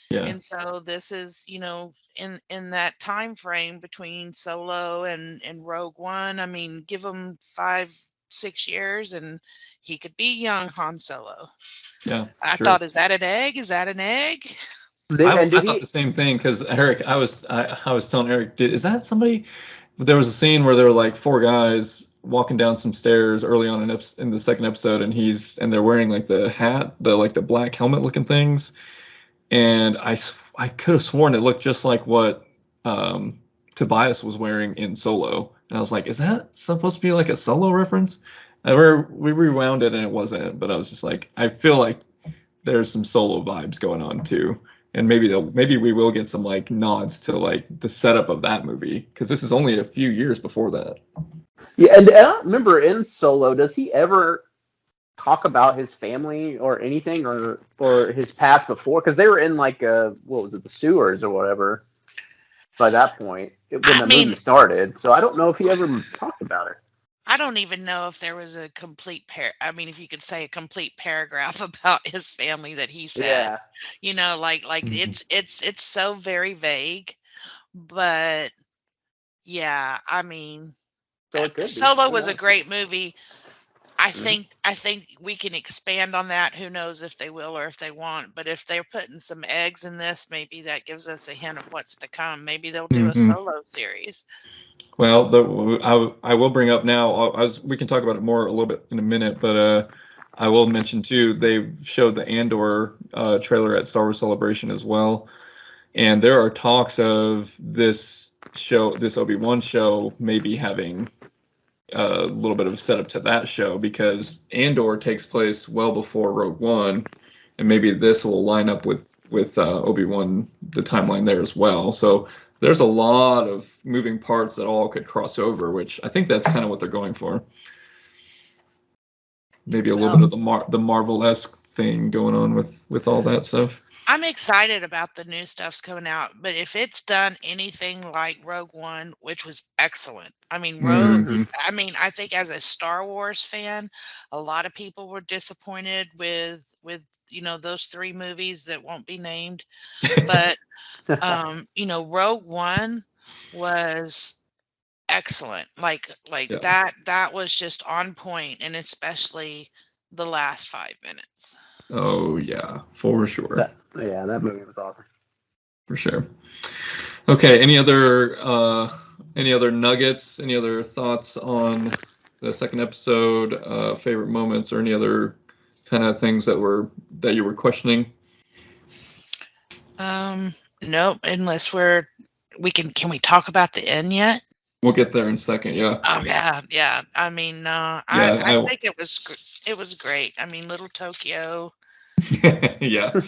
Yeah. And so this is, in that time frame between Solo and Rogue One. I mean, give him 5-6 years, and he could be young Han Solo. Yeah. I thought, is that an egg? Is that an egg? I thought the same thing, because Eric, I was telling Eric, is that somebody? There was a scene where there were like 4 guys walking down some stairs early on in the second episode, and they're wearing like the hat, the black helmet looking things, and I could have sworn it looked just like what Tobias was wearing in Solo, and I was like, is that supposed to be like a Solo reference? We rewound it and it wasn't, but I was just like, I feel like there's some Solo vibes going on too. And maybe we will get some like nods to like the setup of that movie, because this is only a few years before that. Yeah, and I don't remember in Solo, does he ever talk about his family or anything, or his past before? Because they were in like what was it, the sewers or whatever by that point when the movie started. So I don't know if he ever talked about it. I don't even know if there was a complete if you could say a complete paragraph about his family that he said. Yeah. It's so very vague, but yeah, I mean, Solo was a great movie. I think we can expand on that. Who knows if they will or if they won't, but if they're putting some eggs in this, maybe that gives us a hint of what's to come. Maybe they'll do a Solo series. Well, I will bring up now, we can talk about it more a little bit in a minute, but I will mention too, they showed the Andor trailer at Star Wars Celebration as well, and there are talks of this Obi-Wan show maybe having a little bit of a setup to that show, because Andor takes place well before Rogue One, and maybe this will line up with Obi-Wan, the timeline there as well. So there's a lot of moving parts that all could cross over, which I think that's kind of what they're going for. Maybe a little bit of the Marvel-esque thing going on with all that stuff. I'm excited about the new stuff's coming out, but if it's done anything like Rogue One, which was excellent. I mean, I think as a Star Wars fan, a lot of people were disappointed with those 3 movies that won't be named, but Rogue One was excellent. That was just on point, and especially the last 5 minutes. Oh yeah, for sure. That movie was awesome. For sure. Okay, any other nuggets, any other thoughts on the second episode, favorite moments, or any other kind of things that you were questioning? Nope, unless can we talk about the end yet? We'll get there in a second, yeah. Oh yeah. I mean, I think it was great. I mean, little Tokyo. Yeah.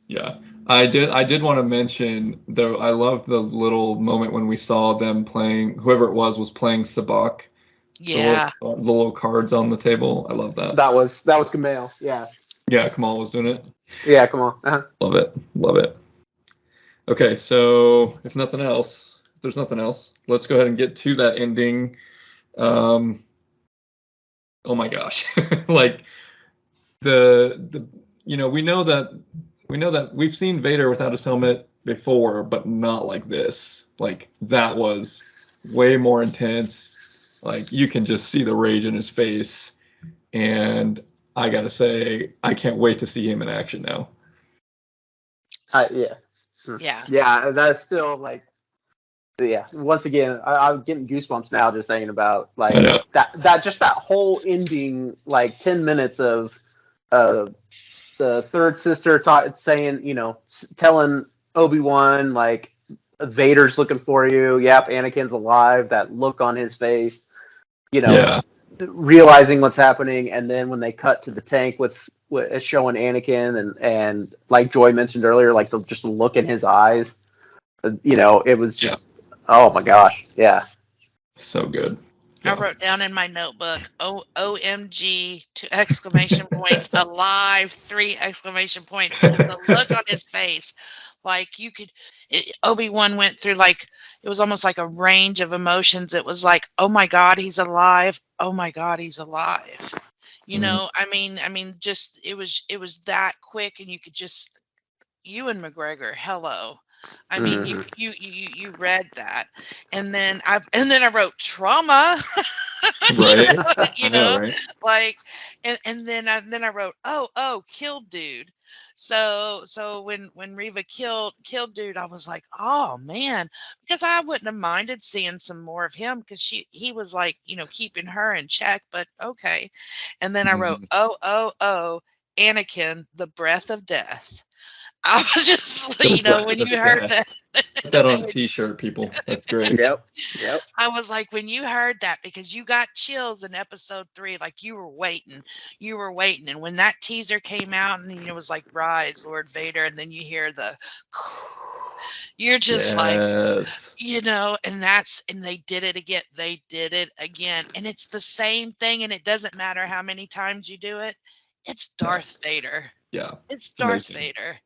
Yeah. I did want to mention, though, I love the little moment when we saw them playing, whoever it was playing Sabacc. Yeah. The little cards on the table. I love that. That was Kumail. Yeah. Yeah, Kamal was doing it. Yeah, come on. Uh-huh. Love it. Okay, so if there's nothing else, let's go ahead and get to that ending. Oh my gosh. Like the we know that we've seen Vader without his helmet before, but not like this. Like that was way more intense. Like you can just see the rage in his face, and I gotta say, I can't wait to see him in action now. Yeah. Yeah. Yeah, that's still like, yeah. Once again, I'm getting goosebumps now just thinking about like that whole ending, like 10 minutes of the third sister telling Obi-Wan like Vader's looking for you. Yep, Anakin's alive. That look on his face, realizing what's happening, and then when they cut to the tank with showing Anakin and like Joy mentioned earlier, like just the look in his eyes, it was just oh my gosh, yeah, so good. I wrote down in my notebook, OMG, 2 exclamation points, alive, 3 exclamation points. The look on his face, like Obi-Wan went through it was almost like a range of emotions. It was like, oh my God, he's alive. Oh my God, he's alive. I mean, just it was that quick, and you could just Ewan McGregor, hello. I mean, you read that, and then I wrote trauma, right? Right? Like, and then I wrote killed dude. So when Reva killed dude, I was like, oh man, because I wouldn't have minded seeing some more of him because he was like keeping her in check, but okay. And then I wrote Anakin, the breath of death. I was just, when you heard that. Put that on a t-shirt, people. That's great. Yep. I was like, when you heard that, because you got chills in episode 3, like you were waiting. And when that teaser came out and it was like, rise, Lord Vader, and then you hear the, you're just like, and they did it again. They did it again. And it's the same thing. And it doesn't matter how many times you do it. It's Darth Vader. Yeah. It's Darth Vader.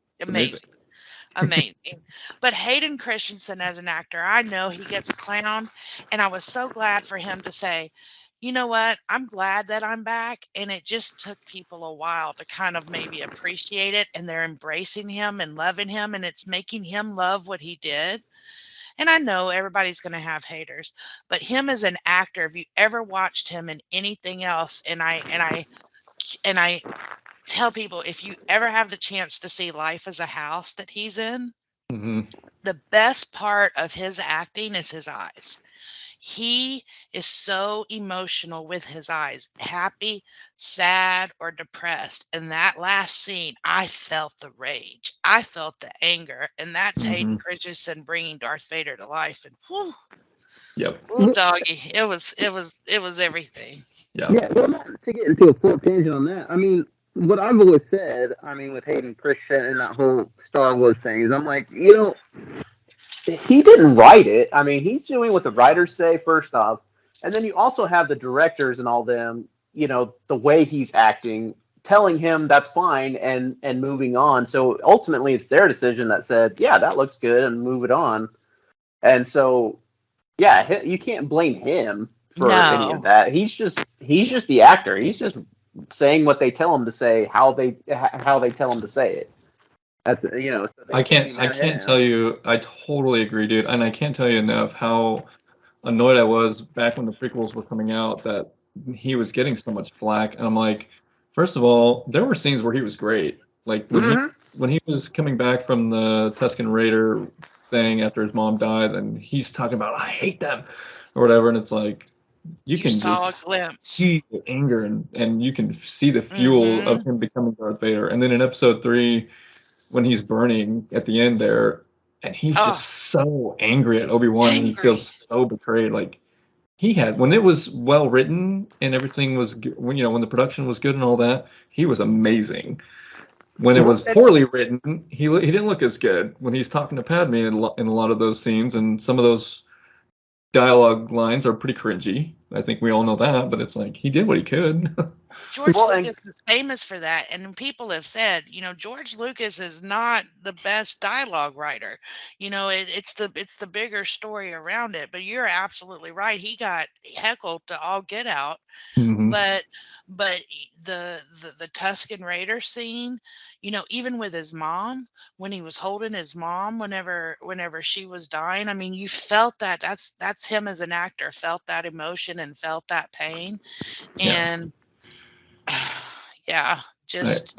Amazing. But Hayden Christensen as an actor, I know he gets clowned, and I was so glad for him to say, you know what, I'm glad that I'm back, and it just took people a while to kind of maybe appreciate it, and they're embracing him and loving him, and it's making him love what he did. And I know everybody's going to have haters, but him as an actor, if you ever watched him in anything else, and I tell people, if you ever have the chance to see Life as a House that he's in, the best part of his acting is his eyes. He is so emotional with his eyes, happy, sad, or depressed. And that last scene, I felt the rage. I felt the anger. And that's Hayden Christensen bringing Darth Vader to life. And whew, ooh, doggy, it was everything. Yeah, well, not to get into a full tangent on that, I mean, what I've always said, I mean, with Hayden Christensen and that whole Star Wars thing, is I'm like, he didn't write it. I mean, he's doing what the writers say, first off. And then you also have the directors and all them, the way he's acting, telling him that's fine and moving on. So ultimately, it's their decision that said, yeah, that looks good, and move it on. And so, yeah, you can't blame him for any of that. He's just the actor. He's just saying what they tell him to say, how they tell him to say it. That's So I can't tell you. I totally agree, dude, and I can't tell you enough how annoyed I was back when the prequels were coming out that he was getting so much flack, and I'm like, First of all, there were scenes where he was great. Like Mm-hmm. when he was coming back from the Tusken Raider thing after his mom died, and he's talking about I hate them or whatever, and it's like you can saw a just glimpse. see the anger and you can see the fuel Mm-hmm. of him becoming Darth Vader. And then in Episode 3, when he's burning at the end there, and he's just so angry at Obi-Wan, and he feels so betrayed. Like when it was well written and everything was good, when the production was good and all that, he was amazing. When it was poorly written, he didn't look as good. When he's talking to Padme in a lot of those scenes, and some of those dialogue lines are pretty cringy. I think we all know that, but it's like he did what he could. George Lucas is famous for that, and people have said, George Lucas is not the best dialogue writer. It's the bigger story around it. But you're absolutely right. He got heckled to all get out. Mhm. But the Tusken Raider scene, even with his mom, when he was holding his mom, whenever she was dying, I mean, you felt that. That's him as an actor, felt that emotion and felt that pain, and. Yeah, just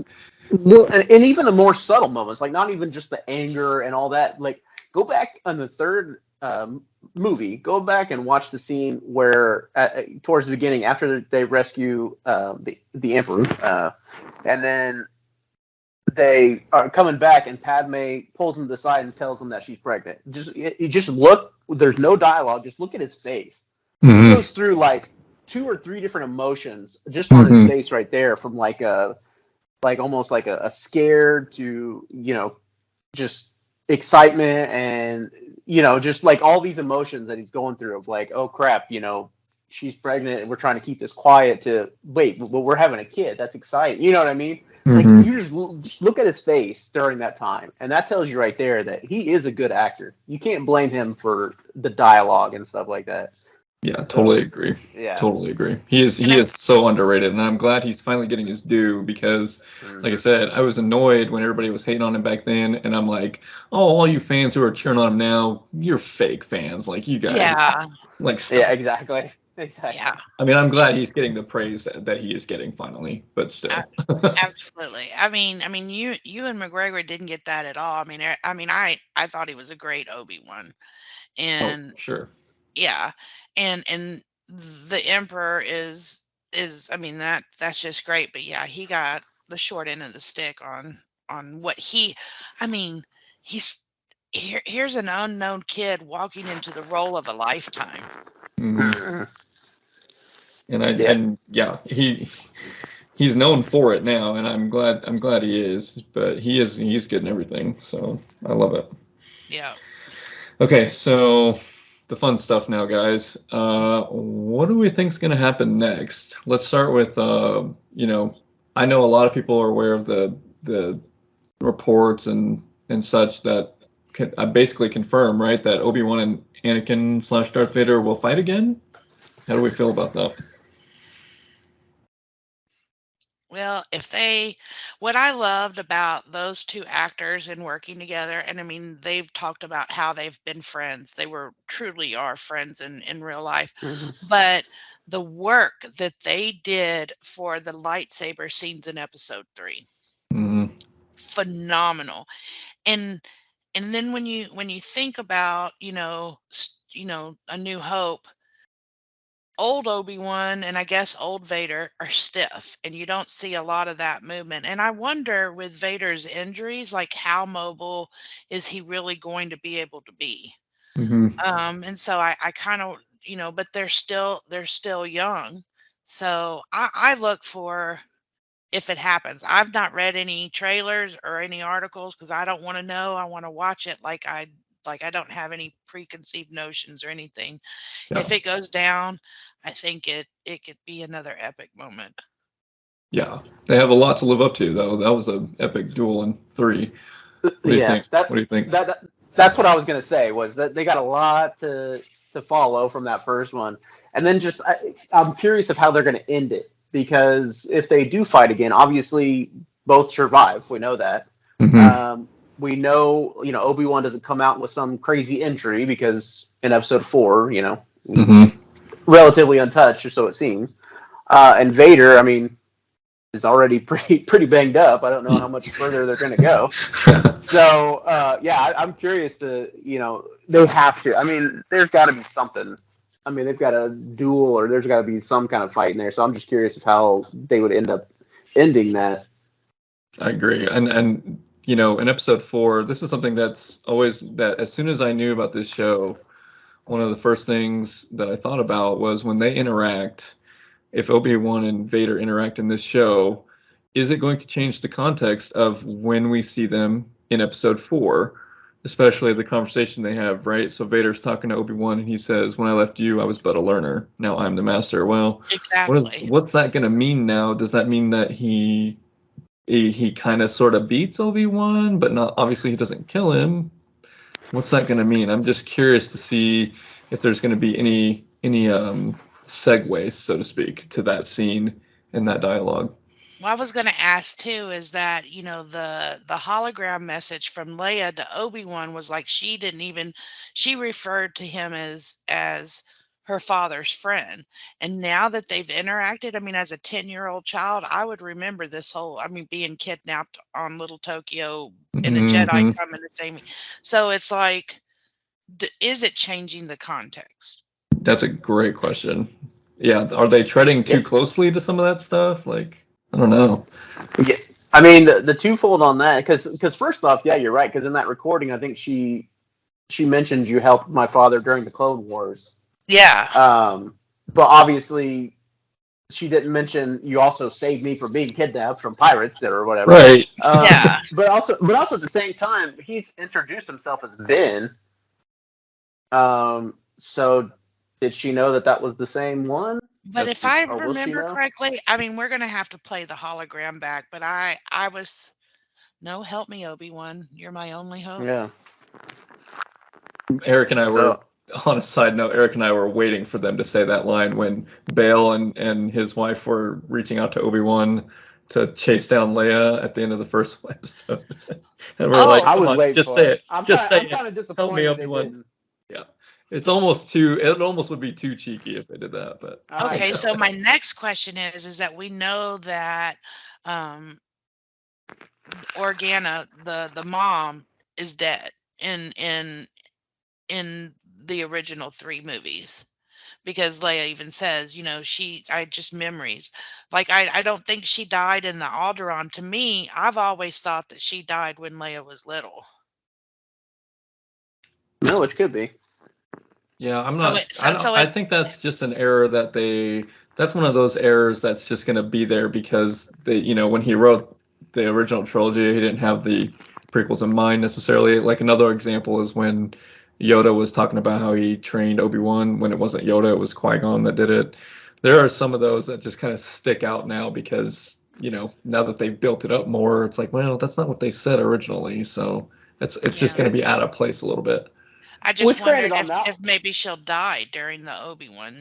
well, and even the more subtle moments, like not even just the anger and all that. Like, go back on the third movie. Go back and watch the scene where, towards the beginning, after they rescue the Emperor, and then they are coming back, and Padme pulls him to the side and tells him that she's pregnant. You just look. There's no dialogue. Just look at his face. Mm-hmm. He goes through like 2 or 3 different emotions just on his face right there, from like almost like a scared to just excitement, and just like all these emotions that he's going through of like, oh crap, she's pregnant and we're trying to keep this quiet, to wait, but we're having a kid, that's exciting, you know what I mean? Like, you just look at his face during that time, and that tells you right there that he is a good actor. You can't blame him for the dialogue and stuff like that. Yeah, totally agree. Yeah, totally agree. He is so underrated, and I'm glad he's finally getting his due, because, like I said, I was annoyed when everybody was hating on him back then, and I'm like, oh, all you fans who are cheering on him now, you're fake fans. Like, you guys, stop. Yeah, exactly. Yeah. I mean, I'm glad he's getting the praise that he is getting finally, but still. Absolutely. I mean, you and McGregor didn't get that at all. I thought he was a great Obi-Wan, and sure. Yeah, and the Emperor is that's just great. But yeah, he got the short end of the stick on what here's an unknown kid walking into the role of a lifetime. Mm-hmm. And he's known for it now, and I'm glad he is. But he's getting everything, so I love it. Yeah. Okay, so the fun stuff now, guys. What do we think is going to happen next? Let's start with, I know a lot of people are aware of the reports and such that basically confirm, right, that Obi-Wan and Anakin / Darth Vader will fight again. How do we feel about that? Well, what I loved about those 2 actors and working together, and they've talked about how they've been friends. They truly are friends in real life. But the work that they did for the lightsaber scenes in Episode 3, phenomenal. And then when you think about, A New Hope, old Obi-Wan and I guess old Vader are stiff, and you don't see a lot of that movement. And I wonder, with Vader's injuries, like, how mobile is he really going to be able to be? And so I kind of, but they're still young. So I look for, if it happens. I've not read any trailers or any articles because I don't want to know. I want to watch it like I don't have any preconceived notions or anything. Yeah. If it goes down, I think it could be another epic moment. Yeah, they have a lot to live up to, though. That was an epic duel in 3. What do you think? What do you think? That's what I was going to say, was that they got a lot to follow from that first one. And then I'm curious of how they're going to end it, because if they do fight again, obviously both survive. We know that. We know, Obi-Wan doesn't come out with some crazy injury, because in Episode 4, he's relatively untouched, or so it seems. And Vader, is already pretty banged up. I don't know how much further they're going to go. So I'm curious to, they have to. I mean, there's got to be something. I mean, they've got a duel, or there's got to be some kind of fight in there. So I'm just curious of how they would end up ending that. I agree, and in episode 4, this is something that's always that as soon as I knew about this show, one of the first things that I thought about was when they interact. If Obi-Wan and Vader interact in this show, is it going to change the context of when we see them in episode 4, especially the conversation they have, right? So Vader's talking to Obi-Wan and he says, "When I left you, I was but a learner. Now I'm the master." Well, exactly. What's that going to mean now? Does that mean that he kind of sort of beats Obi-Wan, but not obviously he doesn't kill him? What's that going to mean? I'm just curious to see if there's going to be any segues, so to speak, to that scene in that dialogue. Well, I was going to ask too, is that, the hologram message from Leia to Obi-Wan was like she referred to him as her father's friend. And now that they've interacted, I mean, as a 10-year-old child, I would remember this whole, being kidnapped on Little Tokyo and a Jedi coming to save me. So it's like, is it changing the context? That's a great question. Yeah, are they treading too closely to some of that stuff? Like, I don't know. Yeah, I mean the twofold on that, because first off, yeah, you're right. Because in that recording, I think she mentioned you helped my father during the Clone Wars. Yeah. But obviously, she didn't mention you also saved me from being kidnapped from pirates or whatever. Right. Yeah. But also at the same time, he's introduced himself as Ben. So did she know that was the same one? But if I remember correctly, we're going to have to play the hologram back, but I was, no, help me, Obi-Wan. You're my only hope. Yeah. Eric and I were, on a side note, Eric and I were waiting for them to say that line when Bail and his wife were reaching out to Obi-Wan to chase down Leia at the end of the first episode. And we're like, I was waiting just for say it. I'm just say kind of it. disappointed. Help me, Obi-Wan. Yeah. It almost would be too cheeky if they did that, but okay. So my next question is that we know that Organa, the mom, is dead in the original 3 movies, because Leia even says, I just memories. Like I don't think she died in the Alderaan. To me, I've always thought that she died when Leia was little. No, it could be. Yeah, I think that's just an error that's one of those errors that's just going to be there because when he wrote the original trilogy, he didn't have the prequels in mind necessarily. Like another example is when Yoda was talking about how he trained Obi-Wan when it wasn't Yoda, it was Qui-Gon that did it. There are some of those that just kind of stick out now because, now that they've built it up more, it's like, well, that's not what they said originally. So it's just going to be out of place a little bit. I just wondered if maybe she'll die during the Obi-Wan.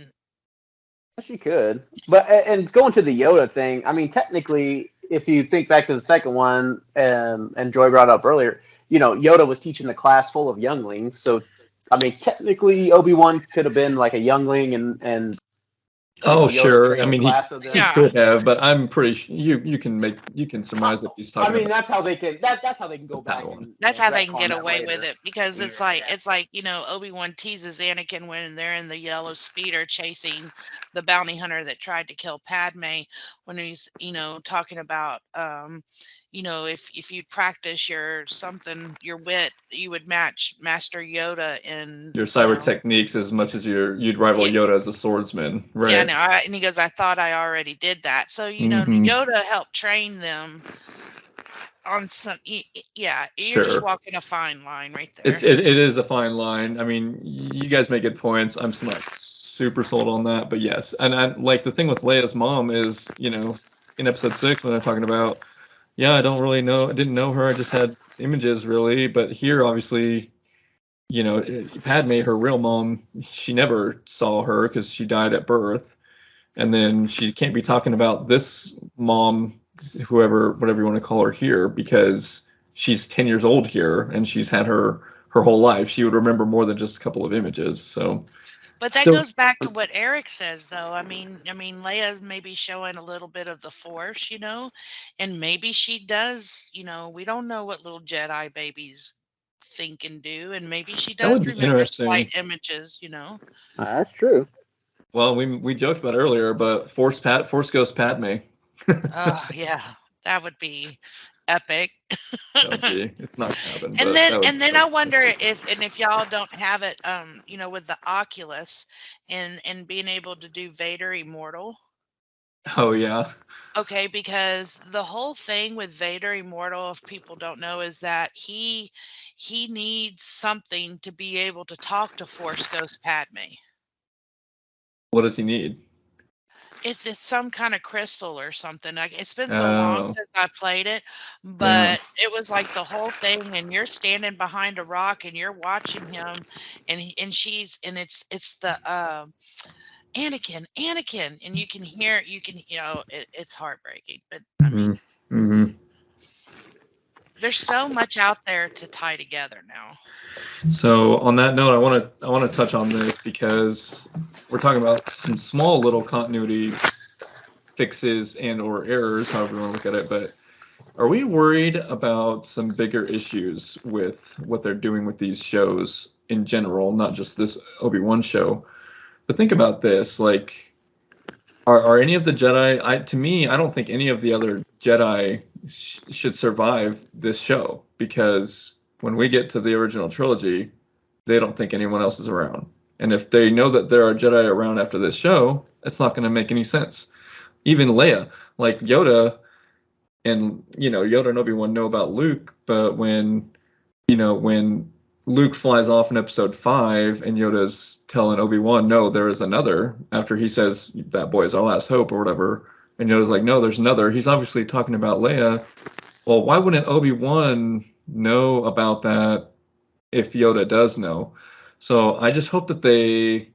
She could. But, and going to the Yoda thing, technically, if you think back to the second one, and Joy brought up earlier, Yoda was teaching the class full of younglings. So, technically, Obi-Wan could have been like a youngling and oh, sure. He could have, but I'm pretty sure you can surmise that he's talking. That's how they can. That's how they can go back. That's how they can get away with it, because it's like Obi-Wan teases Anakin when they're in the yellow speeder chasing the bounty hunter that tried to kill Padme, when he's talking about if you'd practice your wit, you would match Master Yoda in your cyber techniques as much as you'd rival Yoda as a swordsman, right? Yeah, and he goes, I thought I already did that. So Yoda helped train them on some. Yeah, you're just walking a fine line right there. It is a fine line. You guys make good points. I'm not super sold on that, but yes, and I like the thing with Leia's mom is in episode 6 when they're talking about. Yeah, I don't really know. I didn't know her. I just had images, really. But here, obviously, Padme, her real mom, she never saw her because she died at birth. And then she can't be talking about this mom, whatever you want to call her here, because she's 10 years old here and she's had her whole life. She would remember more than just a couple of images. So But that goes back to what Eric says, though. I mean, Leia's maybe showing a little bit of the Force, and maybe she does. We don't know what little Jedi babies think and do, and maybe she does remember slight images. That's true. Well, we joked about it earlier, but Force Ghost Padme. Oh yeah, that would be epic. It's not gonna happen. And then I wonder if y'all don't have it, with the Oculus and being able to do Vader Immortal. Oh yeah. Okay, because the whole thing with Vader Immortal, if people don't know, is that he needs something to be able to talk to Force Ghost Padme. What does he need? It's some kind of crystal or something. It's been so long since I played it, but it was like the whole thing. And you're standing behind a rock and you're watching him, and it's the Anakin, and you can hear it's heartbreaking. But I mean, there's so much out there to tie together now. So on that note, I want to touch on this because we're talking about some small little continuity fixes and or errors, however you want to look at it. But are we worried about some bigger issues with what they're doing with these shows in general, not just this Obi-Wan show? But think about this, like, are any of the Jedi? To me, I don't think any of the other Jedi should survive this show, because when we get to the original trilogy, they don't think anyone else is around. And if they know that there are Jedi around after this show, it's not going to make any sense. Even Leia, like Yoda, and Yoda and Obi-Wan know about Luke, but when Luke flies off in episode 5 and Yoda's telling Obi-Wan, no, there is another, after he says that boy is our last hope or whatever, and Yoda's like, no, there's another. He's obviously talking about Leia. Well, why wouldn't Obi-Wan know about that if Yoda does know? So I just hope that they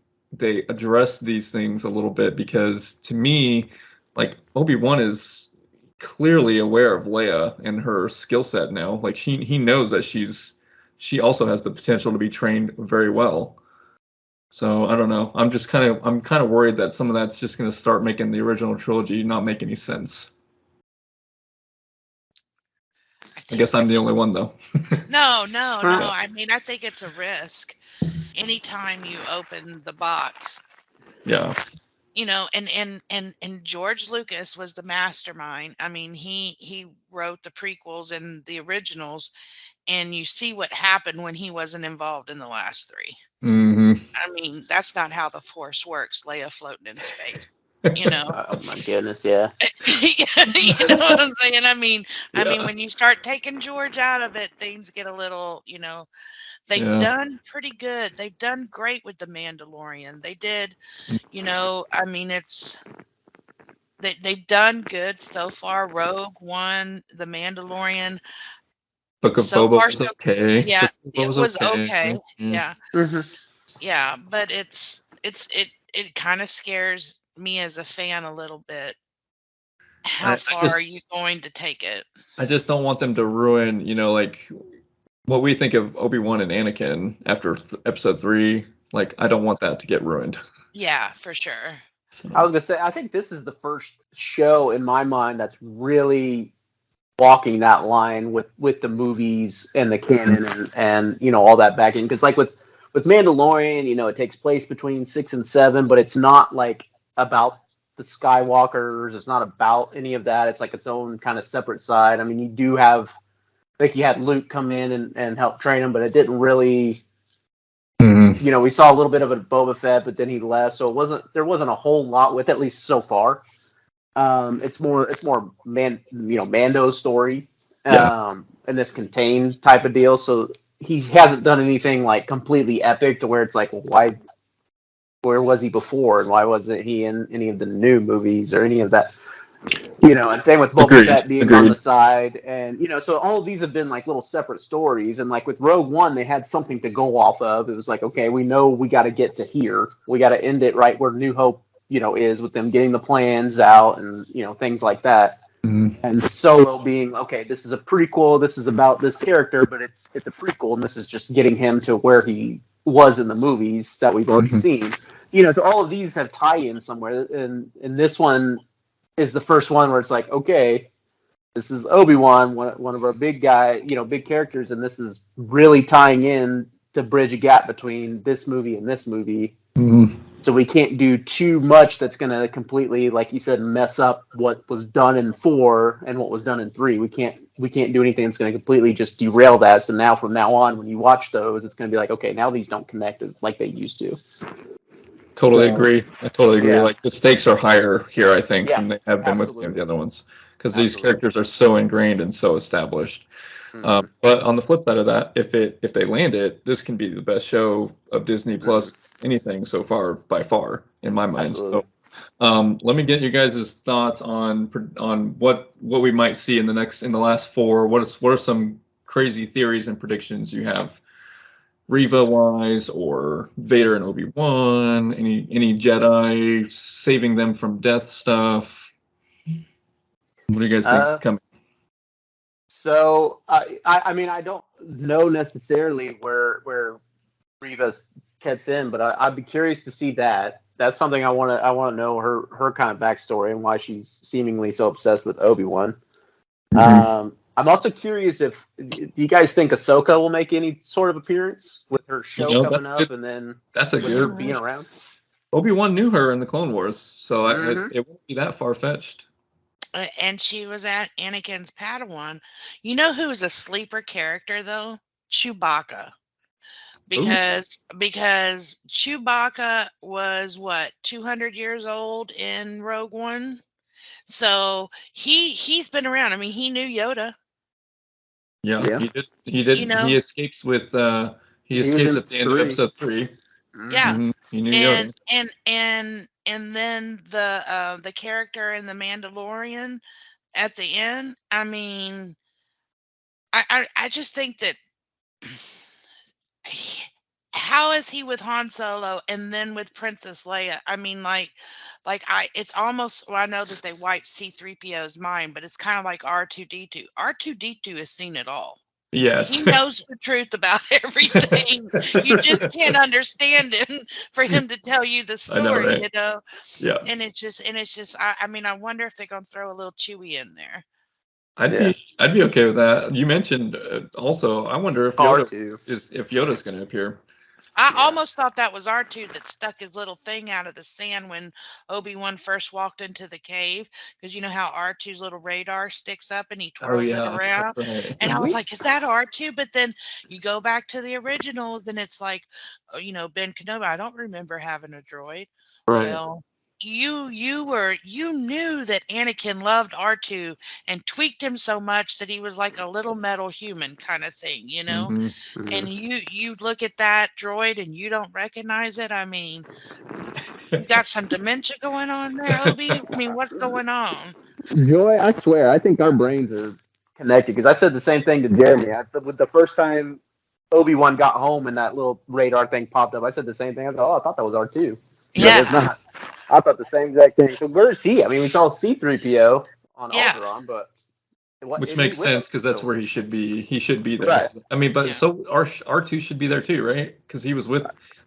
address these things a little bit, because to me, like, Obi-Wan is clearly aware of Leia and her skill set now. Like, he knows that she also has the potential to be trained very well. So I don't know. I'm kind of worried that some of that's just going to start making the original trilogy not make any sense. I guess I'm the only one, though. No. I mean, I think it's a risk anytime you open the box. Yeah. And George Lucas was the mastermind. I mean, he wrote the prequels and the originals, and you see what happened when he wasn't involved in the last 3. Mm-hmm. I mean, that's not how the Force works. Leia floating in space. Oh my goodness, yeah. You know what I'm saying? I mean, when you start taking George out of it, things get a little, they've done pretty good. They've done great with The Mandalorian. They did, I mean, they've done good so far. Rogue One, The Mandalorian. Book of Boba was okay. Yeah, it was okay. Mm-hmm. Yeah. Mm-hmm. Yeah, but it kind of scares me as a fan a little bit. How far are you going to take it? I just don't want them to ruin, like, what we think of Obi-Wan and Anakin after episode 3. Like, I don't want that to get ruined. Yeah, for sure. I was gonna say, I think this is the first show in my mind that's really walking that line with the movies and the canon and all that backing. Because like with Mandalorian, it takes place between 6 and 7, but it's not like about the Skywalkers. It's not about any of that. It's like its own kind of separate side. I mean, you do have, like, you had Luke come in and help train him, but it didn't really, we saw a little bit of it at Boba Fett, but then he left. So there wasn't a whole lot with, at least so far. It's more Mando's story, and this contained type of deal. So he hasn't done anything like completely epic to where it's like, well, where was he before, and why wasn't he in any of the new movies or any of that? And same with Boba Fett being on the side, and so all of these have been like little separate stories. And like with Rogue One, they had something to go off of. It was like, okay, we know we got to get to here. We got to end it right where New Hope, is, with them getting the plans out and things like that. Mm-hmm. And Solo being, okay, this is a prequel. This is about this character, but it's a prequel, and this is just getting him to where he was in the movies that we've already seen. so all of these have tie-ins somewhere, and this one is the first one where it's like, okay, this is Obi-Wan, one of our big big characters, and this is really tying in to bridge a gap between this movie and this movie. Mm-hmm. So we can't do too much that's going to completely, like you said, mess up what was done in 4 and what was done in 3. We can't do anything that's going to completely just derail that. So now, from now on, when you watch those, it's going to be like, okay, now these don't connect like they used to. Totally agree. I totally agree. Yeah. Like the stakes are higher here, I think, Yeah, than they have been absolutely. with the other ones, because these Absolutely. characters are so ingrained and so established. But on the flip side of that, if they land it, this can be the best show of Disney Plus anything so far, by far, in my mind. Absolutely. So, let me get you guys' thoughts on what we might see in the last 4. What are some crazy theories and predictions you have, Reva wise, or Vader and Obi-Wan? Any Jedi saving them from death stuff? What do you guys think is coming? So I mean, I don't know necessarily where Reva gets in, but I'd be curious to see that. That's something I want to know her kind of backstory and why she's seemingly so obsessed with Obi-Wan. Mm-hmm. I'm also curious do you guys think Ahsoka will make any sort of appearance with her show coming up, good. And then that's a with good her being around? Obi-Wan knew her in the Clone Wars, so Mm-hmm. it won't be that far-fetched. And she was at Anakin's Padawan. You know who is a sleeper character though? Chewbacca. Because Chewbacca was 200 years old in Rogue One. So he's been around. I mean, he knew Yoda. Yeah. He did. He escapes with he escapes at the end of episode 3. Yeah. Mm-hmm. He knew Yoda. And then the character in The Mandalorian at the end, I mean, I just think that how is he with Han Solo and then with Princess Leia? I mean, it's almost, I know that they wiped C-3PO's mind, but it's kind of like R2-D2. R2-D2 has seen it all. Yes. He knows the truth about everything. You just can't understand him for him to tell you the story, I know, right? Yeah. And it's just, I mean, I wonder if they're going to throw a little Chewie in there. I'd be okay with that. You mentioned also, I wonder if Yoda's going to appear. I almost thought that was R2 that stuck his little thing out of the sand when Obi-Wan first walked into the cave, because you know how R2's little radar sticks up and he twirls it around. That's right. And I was like, is that R2? But then you go back to the original, then it's like, Ben Kenobi. I don't remember having a droid. Right. Well, you knew that Anakin loved R2 and tweaked him so much that he was like a little metal human kind of thing, Mm-hmm. And you look at that droid and you don't recognize it. I mean, you got some dementia going on there, Obi. I mean, what's going on? Joy, I swear, I think our brains are connected, because I said the same thing to Jeremy. With the first time Obi-Wan got home and that little radar thing popped up, I said the same thing. I said, I thought that was R2. Yeah. It's not. I thought the same exact thing. So where is he? I mean, we saw C-3PO on Alderaan, but which makes sense, because that's where he should be. He should be there. Right. I mean, but so R2 should be there too, right? Because he was with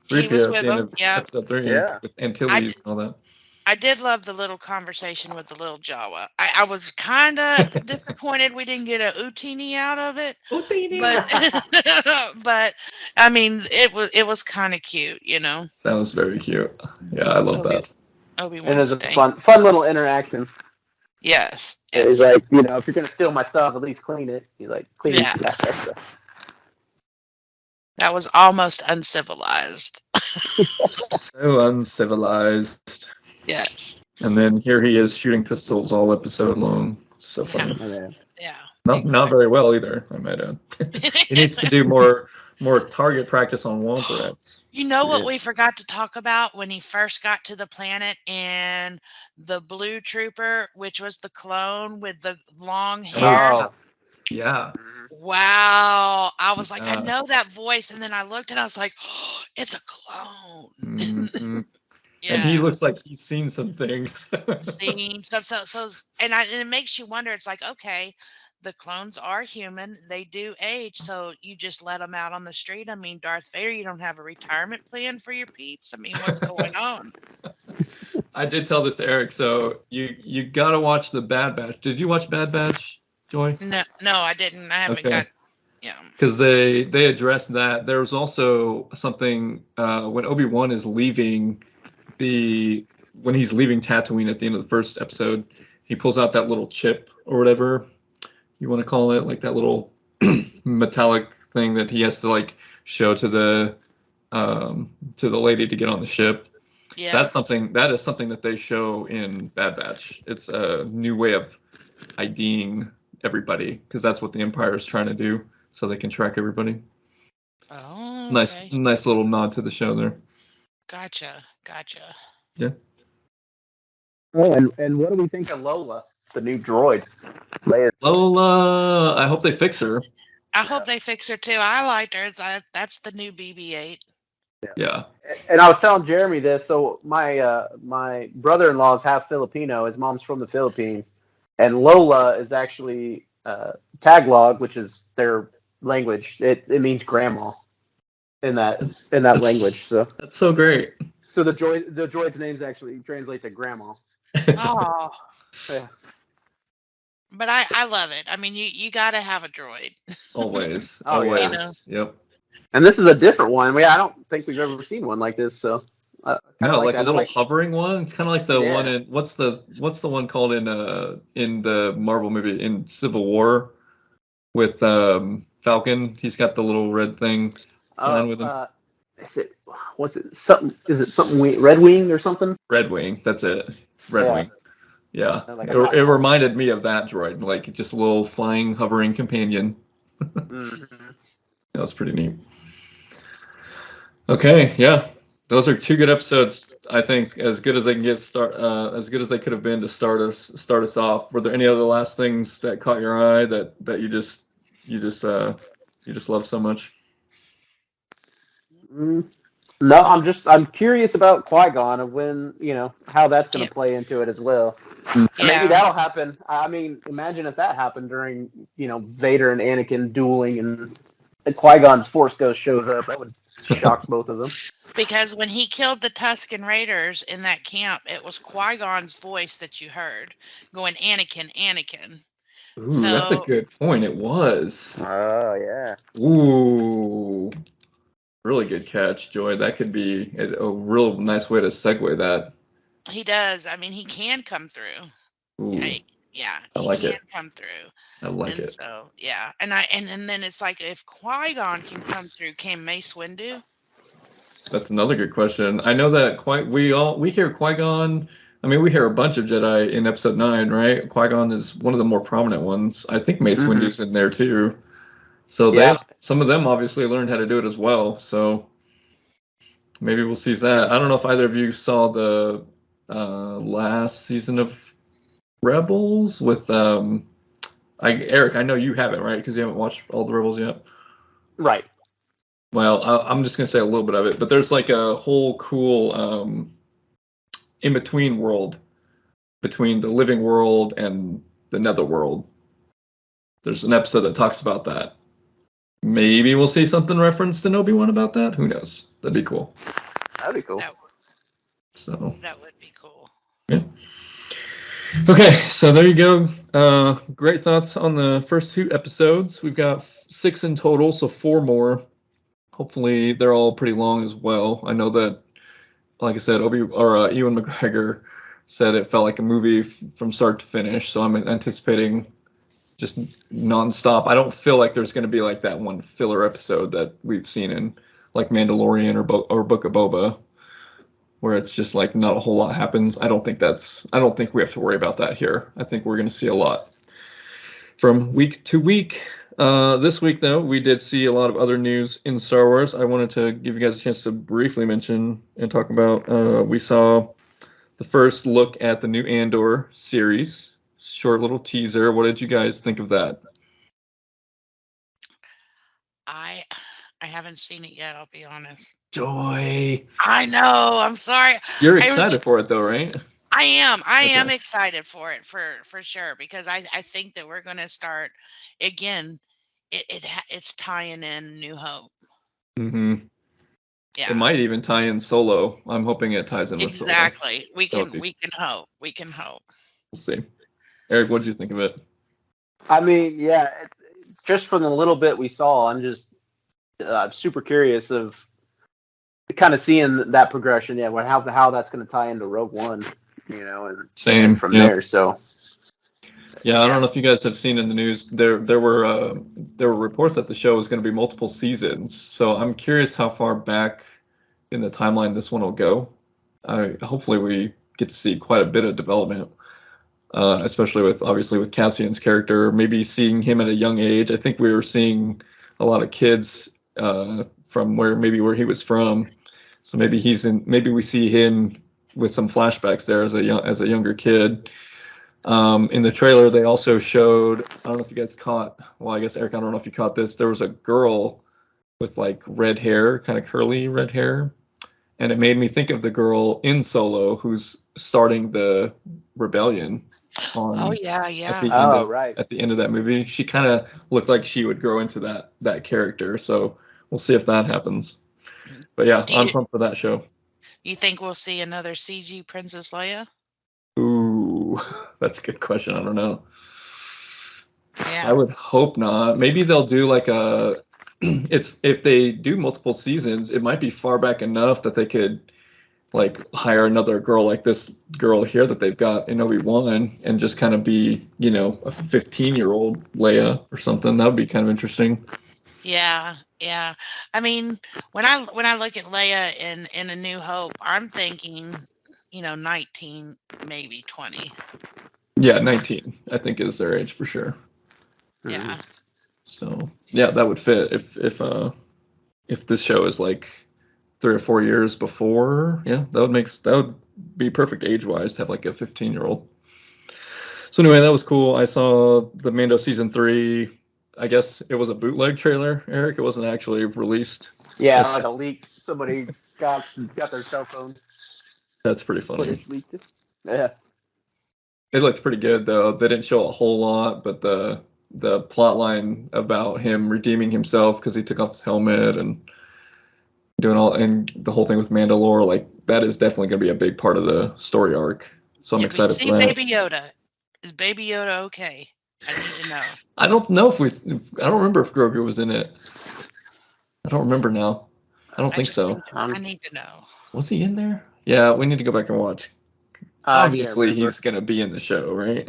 3PO at the end of episode 3, with Antilles and all that. I did love the little conversation with the little Jawa. I was kind of disappointed we didn't get a Utini out of it. But I mean, it was kind of cute, That was very cute. Yeah, I love that. Obi-Wan. And it was a fun little interaction. Yes. He's like, if you're gonna steal my stuff, at least clean it. He's like, clean it. That was almost uncivilized. So uncivilized. Yes. And then here he is shooting pistols all episode long. So funny. Yeah. Not very well either, I might add. He needs to do more target practice on Wampa rats. You know what we forgot to talk about when he first got to the planet, and the blue trooper, which was the clone with the long hair. Oh, yeah. Wow. I was like, I know that voice. And then I looked and I was like, oh, it's a clone. Mm-hmm. Yeah. And he looks like he's seen some things. Seen stuff. So and it makes you wonder. It's like, okay, the clones are human. They do age, so you just let them out on the street. I mean, Darth Vader, you don't have a retirement plan for your peeps. I mean, what's going on? I did tell this to Eric, so you gotta watch the Bad Batch. Did you watch Bad Batch, Joy? No, I didn't. I haven't got. Yeah. Because they addressed that. There was also something when Obi-Wan is leaving when he's leaving Tatooine at the end of the first episode, he pulls out that little chip or whatever you want to call it, like that little metallic thing that he has to like show to the lady to get on the ship. Yeah. That is something that they show in Bad Batch. It's a new way of IDing everybody because that's what the Empire is trying to do, so they can track everybody. Oh, it's okay. nice little nod to the show there. Gotcha. Yeah. Oh, and what do we think of Lola, the new droid? Lola, I hope they fix her. I hope they fix her too. I liked her. That's the new BB-8. Yeah. And I was telling Jeremy this. So my brother-in-law is half Filipino. His mom's from the Philippines, and Lola is actually Tagalog, which is their language. It means grandma in that language. So that's so great. So the droid's names actually translate to grandma. Oh. Yeah. But I love it. I mean, you got to have a droid. Always. Oh, Always. You know? Yep. And this is a different one. I don't think we've ever seen one like this. So no, like a little hovering one. It's kind of like the one in what's the one called in the Marvel movie in Civil War with Falcon. He's got the little red thing flying with him. Is it something Red Wing or something? Red Wing. That's it. Red Wing. Yeah. Like it reminded me of that droid, like just a little flying, hovering companion. Mm-hmm. That was pretty neat. Okay, yeah. Those are two good episodes, I think, as good as they can get as good as they could have been to start us off. Were there any other last things that caught your eye that you just love so much? No, I'm curious about Qui-Gon of when, how that's going to play into it as well. Yeah. Maybe that'll happen. I mean, imagine if that happened during, Vader and Anakin dueling and Qui-Gon's Force Ghost shows up. That would shock both of them. Because when he killed the Tusken Raiders in that camp, it was Qui-Gon's voice that you heard going, Anakin, Anakin. Ooh, that's a good point. It was. Oh, yeah. Ooh. Really good catch, Joy. That could be a real nice way to segue that. He does. I mean, he can come through. Ooh. Yeah, I like it. Come through. I like it. So yeah, and then it's like if Qui-Gon can come through, can Mace Windu? That's another good question. I know that we hear Qui-Gon. I mean, we hear a bunch of Jedi in Episode 9, right? Qui-Gon is one of the more prominent ones. I think Mace Windu's in there too. So some of them obviously learned how to do it as well. So maybe we'll see that. I don't know if either of you saw the last season of Rebels with Eric. I know you haven't, right? Because you haven't watched all the Rebels yet. Right. Well, I'm just gonna say a little bit of it, but there's like a whole cool in between world between the living world and the netherworld. There's an episode that talks about that. Maybe we'll see something referenced in Obi Wan about that. Who knows? That'd be cool. That'd be cool. That would be cool. Yeah. Okay, so there you go. Great thoughts on the first 2 episodes. We've got 6 in total, so 4 more. Hopefully, they're all pretty long as well. I know that, like I said, Ewan McGregor said it felt like a movie from start to finish. So I'm anticipating just nonstop. I don't feel like there's going to be like that one filler episode that we've seen in like Mandalorian or Book of Boba, where it's just like not a whole lot happens. I don't think we have to worry about that here. I think we're going to see a lot from week to week. This week, though, we did see a lot of other news in Star Wars. I wanted to give you guys a chance to briefly mention and talk about. We saw the first look at the new Andor series. Short little teaser. What did you guys think of that? I haven't seen it yet, I'll be honest. Joy. I know. I'm sorry. You're excited for it, though, right? I am Okay. excited for it for sure, because I think that we're going to start again. It's tying in New Hope. Mm-hmm. It Yeah, might even tie in Solo. I'm hoping it ties in with Solo. exactly. That would be, We can hope. We can hope. we'll see. Eric, what did you think of it? I mean, yeah, just from the little bit we saw, I'm just super curious of kind of seeing that progression. Yeah, how that's going to tie into Rogue One, and Same. from Yeah. there. So Yeah, I don't know if you guys have seen in the news. There were reports that the show is going to be multiple seasons. So I'm curious how far back in the timeline this one will go. Hopefully we get to see quite a bit of development, especially obviously with Cassian's character. Maybe seeing him at a young age. I think we were seeing a lot of kids from where he was from. So maybe we see him with some flashbacks there as a younger kid. In the trailer, they also showed, I don't know if you guys caught, well, I guess, Eric, I don't know if you caught this. There was a girl with like red hair, kind of curly red hair. And it made me think of the girl in Solo who's starting the rebellion Oh at yeah, the yeah. end Oh, of right. at the end of that movie. She kind of looked like she would grow into that character. So we'll see if that happens. But yeah, Do I'm you pumped for that show. think we'll see another CG Princess Leia? Ooh, that's a good question. I don't know. Yeah. I would hope not. Maybe they'll do like if they do multiple seasons, it might be far back enough that they could like hire another girl like this girl here that they've got in Obi Wan and just kind of be, a 15-year-old Leia or something. That would be kind of interesting. Yeah, yeah. I mean, when I look at Leia in A New Hope, I'm thinking, 19, maybe 20. Yeah, 19, I think is their age for sure. Yeah. So yeah, that would fit if this show is like 3 or 4 years before. Yeah, that would be perfect age-wise to have like a 15-year-old. So anyway, that was cool. I saw the Mando season 3. I guess it was a bootleg trailer, Eric. It wasn't actually released. Yeah, like a leak. Somebody got their cell phone That's pretty funny. footage leaked. Yeah. It looked pretty good though. They didn't show a whole lot, but the plot line about him redeeming himself because he took off his helmet and and the whole thing with Mandalore, like that is definitely going to be a big part of the story arc. So I'm Did we excited see for that. Baby Yoda? Is Baby Yoda okay? I need to know. I don't know I don't remember if Grogu was in it. I don't remember now. I don't think so. I need to know. Was he in there? Yeah, we need to go back and watch. Obviously, he's going to be in the show, right?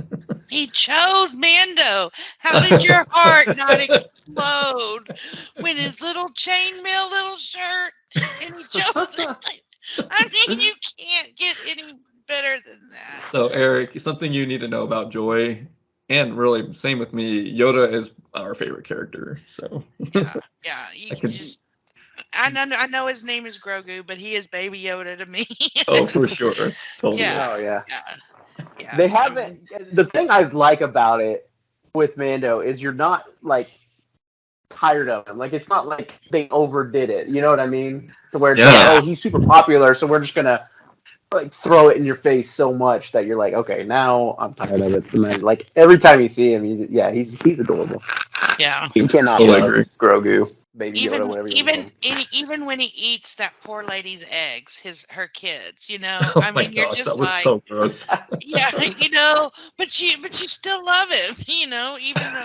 He chose Mando. How did your heart not explode when his little chainmail little shirt and he chose it? I mean, you can't get any better than that. So, Eric, something you need to know about Joy, and really same with me, Yoda is our favorite character. So yeah, I know his name is Grogu, but he is Baby Yoda to me. Oh, for sure. Totally. Yeah. Oh, yeah. Yeah. They haven't. The thing I like about it with Mando is you're not like tired of him. Like it's not like they overdid it. You know what I mean? To where it's like, oh, he's super popular, so we're just gonna like throw it in your face so much that you're like, okay, now I'm tired of it. And then, like every time you see him, he's adorable. Yeah. You cannot love Grogu, Baby Yoda, whatever you want to call him. Even when he eats that poor lady's eggs, her kids, Oh I mean, you're just that was like, so gross. yeah, but you still love him, even though.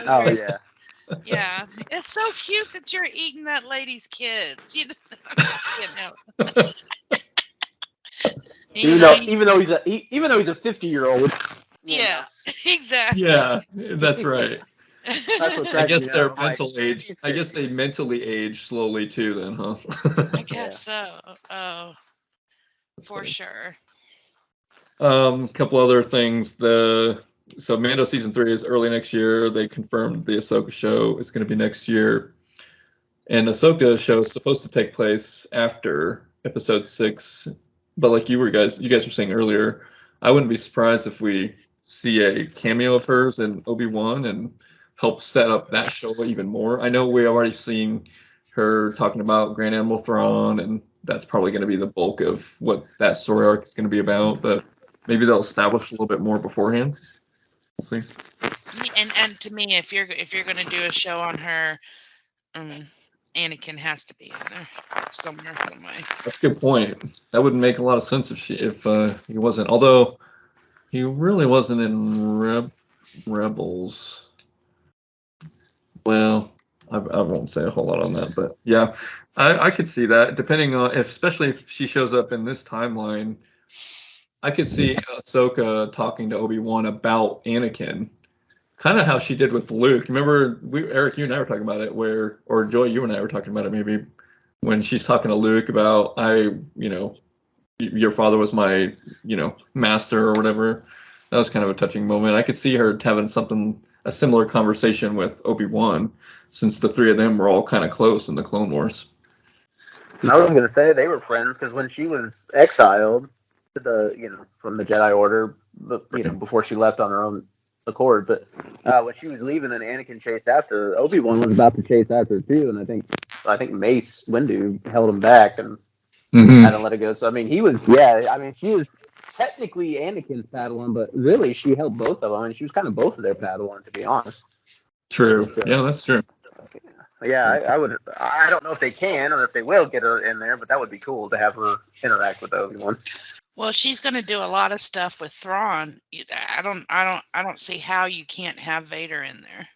Oh yeah. Yeah, it's so cute that you're eating that lady's kids. Even though he's a 50-year-old. Yeah, exactly. Yeah, that's right. That's what I guess their mental age. I guess they mentally age slowly too. Then, huh? I guess so. Oh, That's for funny. sure. Couple other things. So Mando season 3 is early next year. They confirmed the Ahsoka show is going to be next year, and Ahsoka show is supposed to take place after Episode 6. But like you guys were saying earlier, I wouldn't be surprised if we see a cameo of hers in Obi-Wan and help set up that show even more. I know we're already seeing her talking about Grand Admiral Thrawn, and that's probably going to be the bulk of what that story arc is going to be about. But maybe they'll establish a little bit more beforehand. We'll see. And to me, if you're going to do a show on her, Anakin has to be in there somewhere. That's a good point. That wouldn't make a lot of sense if he wasn't. Although he really wasn't in Rebels. Well, I won't say a whole lot on that, but yeah, I could see that. Depending on especially if she shows up in this timeline, I could see Ahsoka talking to Obi Wan about Anakin. Kind of how she did with Luke. Remember, Eric, you and I were talking about it, or Joy, you and I were talking about it maybe, when she's talking to Luke about, your father was my, master or whatever. That was kind of a touching moment. I could see her having a similar conversation with Obi-Wan, since the three of them were all kind of close in the Clone Wars. I was going to say they were friends because when she was exiled from the Jedi Order, before she left on her own accord, but when she was leaving and Anakin chased after her, Obi-Wan was about to chase after her too, and I think Mace Windu held him back and had to let it go. So she was technically Anakin's Padawan, but really she held both of them, and she was kind of both of their Padawan, to be honest. True. Yeah, that's true. Yeah, I don't know if they can or if they will get her in there, but that would be cool to have her interact with Obi-Wan. Well, she's going to do a lot of stuff with Thrawn. I don't see how you can't have Vader in there.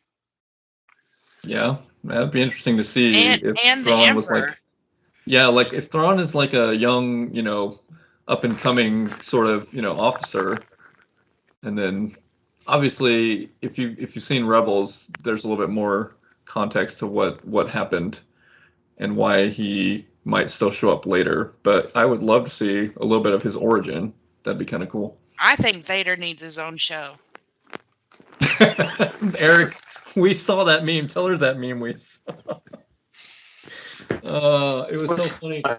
Yeah, that'd be interesting to see and Thrawn was if Thrawn is like a young, up and coming sort of, officer, and then obviously if you've seen Rebels, there's a little bit more context to what happened and why he might still show up later, but I would love to see a little bit of his origin. That'd be kind of cool. I think Vader needs his own show. Eric, we saw that meme. Tell her that meme we saw. It was so funny. Do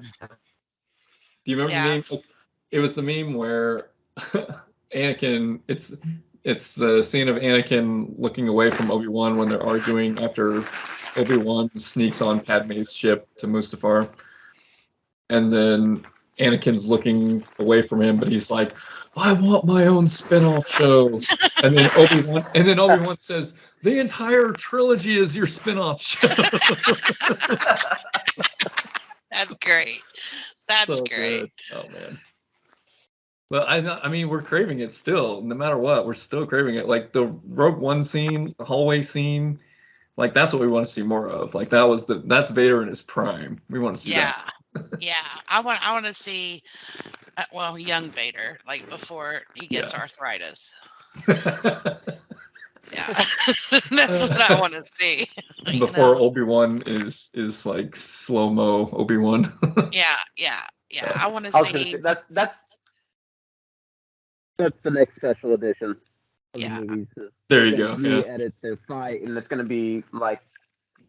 you remember the meme? It was the meme where Anakin, it's the scene of Anakin looking away from Obi-Wan when they're arguing after Obi-Wan sneaks on Padme's ship to Mustafar. And then Anakin's looking away from him, but he's like, I want my own spin-off show. And then Obi-Wan says, the entire trilogy is your spin-off show. That's great. That's so great. Good. Oh man. But I mean, we're craving it still. No matter what, we're still craving it. Like the Rogue One scene, the hallway scene, like that's what we want to see more of. Like that's Vader in his prime. We want to see that. Yeah, I want to see, young Vader, like before he gets arthritis. Yeah, that's what I want to see. Before Obi-Wan is like slow-mo Obi-Wan. Yeah. I want to see. That's the next special edition of the movies. There you go. Edit their fight, and it's going to be like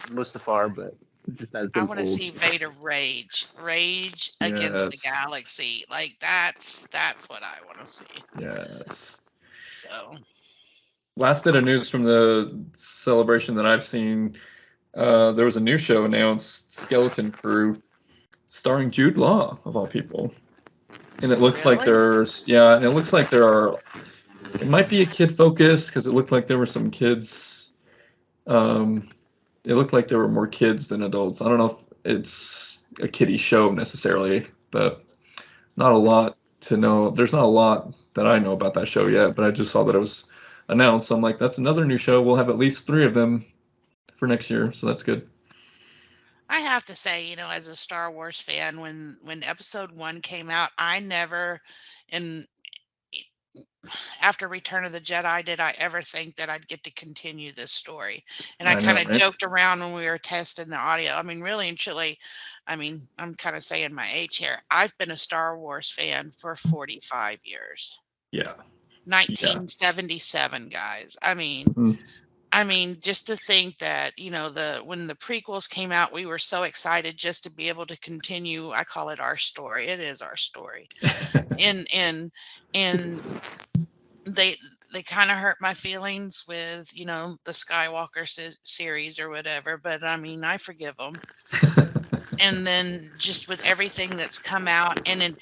Mustafar, but just as I want to see Vader rage against the galaxy. Like that's what I want to see. Yes. So. Last bit of news from the celebration that I've seen, there was a new show announced, Skeleton Crew, starring Jude Law, of all people. And it looks like it might be a kid focus, because it looked like there were some kids. It looked like there were more kids than adults. I don't know if it's a kiddie show necessarily, but not a lot to know. There's not a lot that I know about that show yet, but I just saw that it was announced. So I'm like, that's another new show. We'll have at least 3 of them for next year, so that's good. I have to say, as a Star Wars fan, when Episode 1 came out, I never, after Return of the Jedi, did I ever think that I'd get to continue this story. And I kind of joked around when we were testing the audio. I mean, really and truly, I'm kind of saying my age here. I've been a Star Wars fan for 45 years. Yeah. 1977, guys. I mean, just to think that, when the prequels came out, we were so excited just to be able to continue. I call it our story. It is our story. and they kind of hurt my feelings with, the Skywalker series or whatever, but I mean, I forgive them. and then just with everything that's come out, and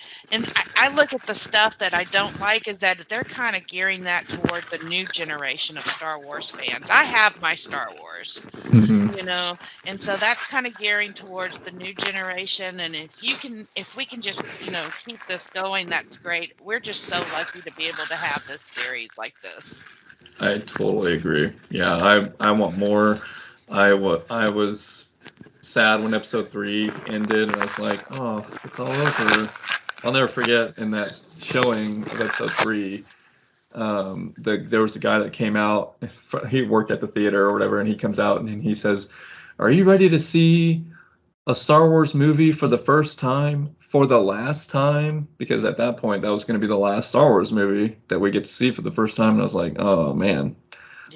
I look at the stuff that I don't like is that they're kind of gearing that towards the new generation of Star Wars fans. I have my Star Wars, you know, and so that's kind of gearing towards the new generation. And if we can just, you know, keep this going, that's great. We're just so lucky to be able to have this series like this. I totally agree. Yeah, I want more. I was sad when episode 3 ended, and I was like, oh, it's all over. I'll never forget in that showing of episode 3, there was a guy that came out. He worked at the theater or whatever, and he comes out and he says, "Are you ready to see a Star Wars movie for the first time, for the last time?" Because at that point, that was going to be the last Star Wars movie that we get to see for the first time. And I was like, oh man,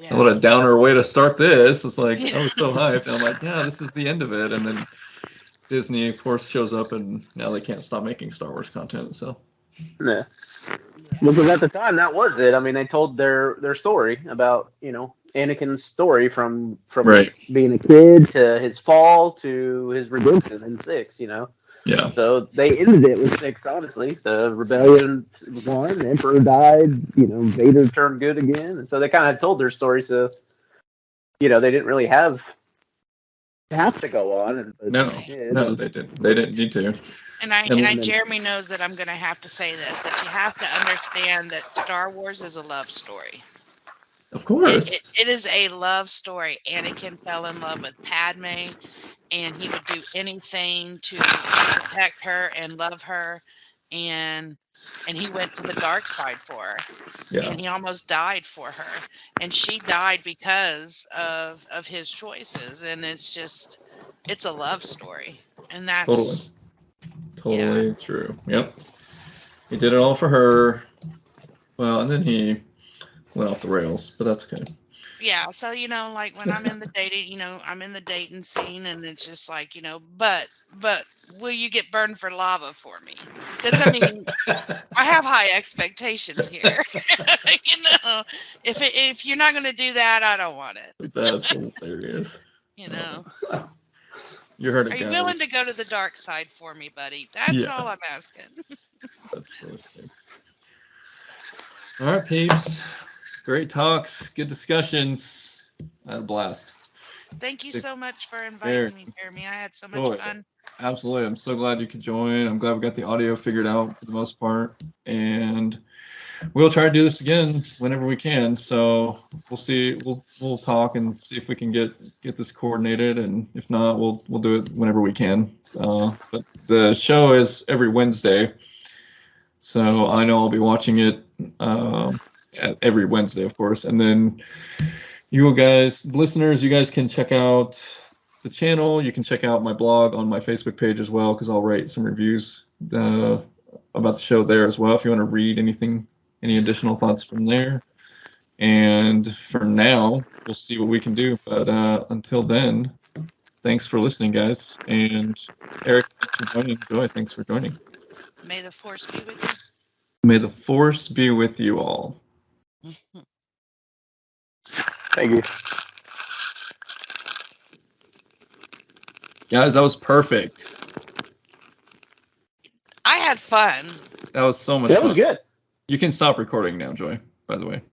what a downer way to start this. It's like, I was so hyped. And I'm like, yeah, this is the end of it. And then Disney, of course, shows up, and now they can't stop making Star Wars content. So, yeah. Because at the time, that was it. I mean, they told their story about, you know, Anakin's story from right. being a kid to his fall to his redemption in 6, you know. Yeah. So they ended it with 6, honestly. The rebellion won, the Emperor died, you know, Vader turned good again. And so they kind of told their story, so, you know, they didn't really have to go on. No, they didn't. They didn't need to. And Jeremy knows that I'm going to have to say this, that you have to understand that Star Wars is a love story. Of course. It is a love story. Anakin fell in love with Padme, and he would do anything to protect her and love her, and he went to the dark side for her. Yeah. And he almost died for her, and she died because of his choices. And it's a love story, and that's totally true. Yep. He did it all for her. Well, and then he went off the rails, but that's okay. Yeah, so, you know, like when I'm in the dating, you know, I'm in the dating scene, and it's just like, you know, but will you get burned for lava for me? Because, I mean, I have high expectations here. You know, if you're not going to do that, I don't want it. That's hilarious. You know. You heard it, Are you guys. willing to go to the dark side for me, buddy? That's all I'm asking. That's cool. All right, peeps. Great talks. Good discussions. I had a blast. Thank you so much for inviting me, Jeremy. I had so much fun. Absolutely. I'm so glad you could join. I'm glad we got the audio figured out for the most part. And we'll try to do this again whenever we can. So we'll see. We'll talk and see if we can get this coordinated. And if not, we'll do it whenever we can. But the show is every Wednesday. So I know I'll be watching it every Wednesday, of course. And then you guys, listeners, you guys can check out the channel. You can check out my blog on my Facebook page as well, because I'll write some reviews about the show there as well, if you want to read any additional thoughts from there. And for now, we'll see what we can do. But until then, thanks for listening, guys. And Eric, thanks for joining. Joy, thanks for joining. May the Force be with you. May the Force be with you all. Thank you. Guys, that was perfect. I had fun. That was so much fun. That was good. You can stop recording now, Joy, by the way.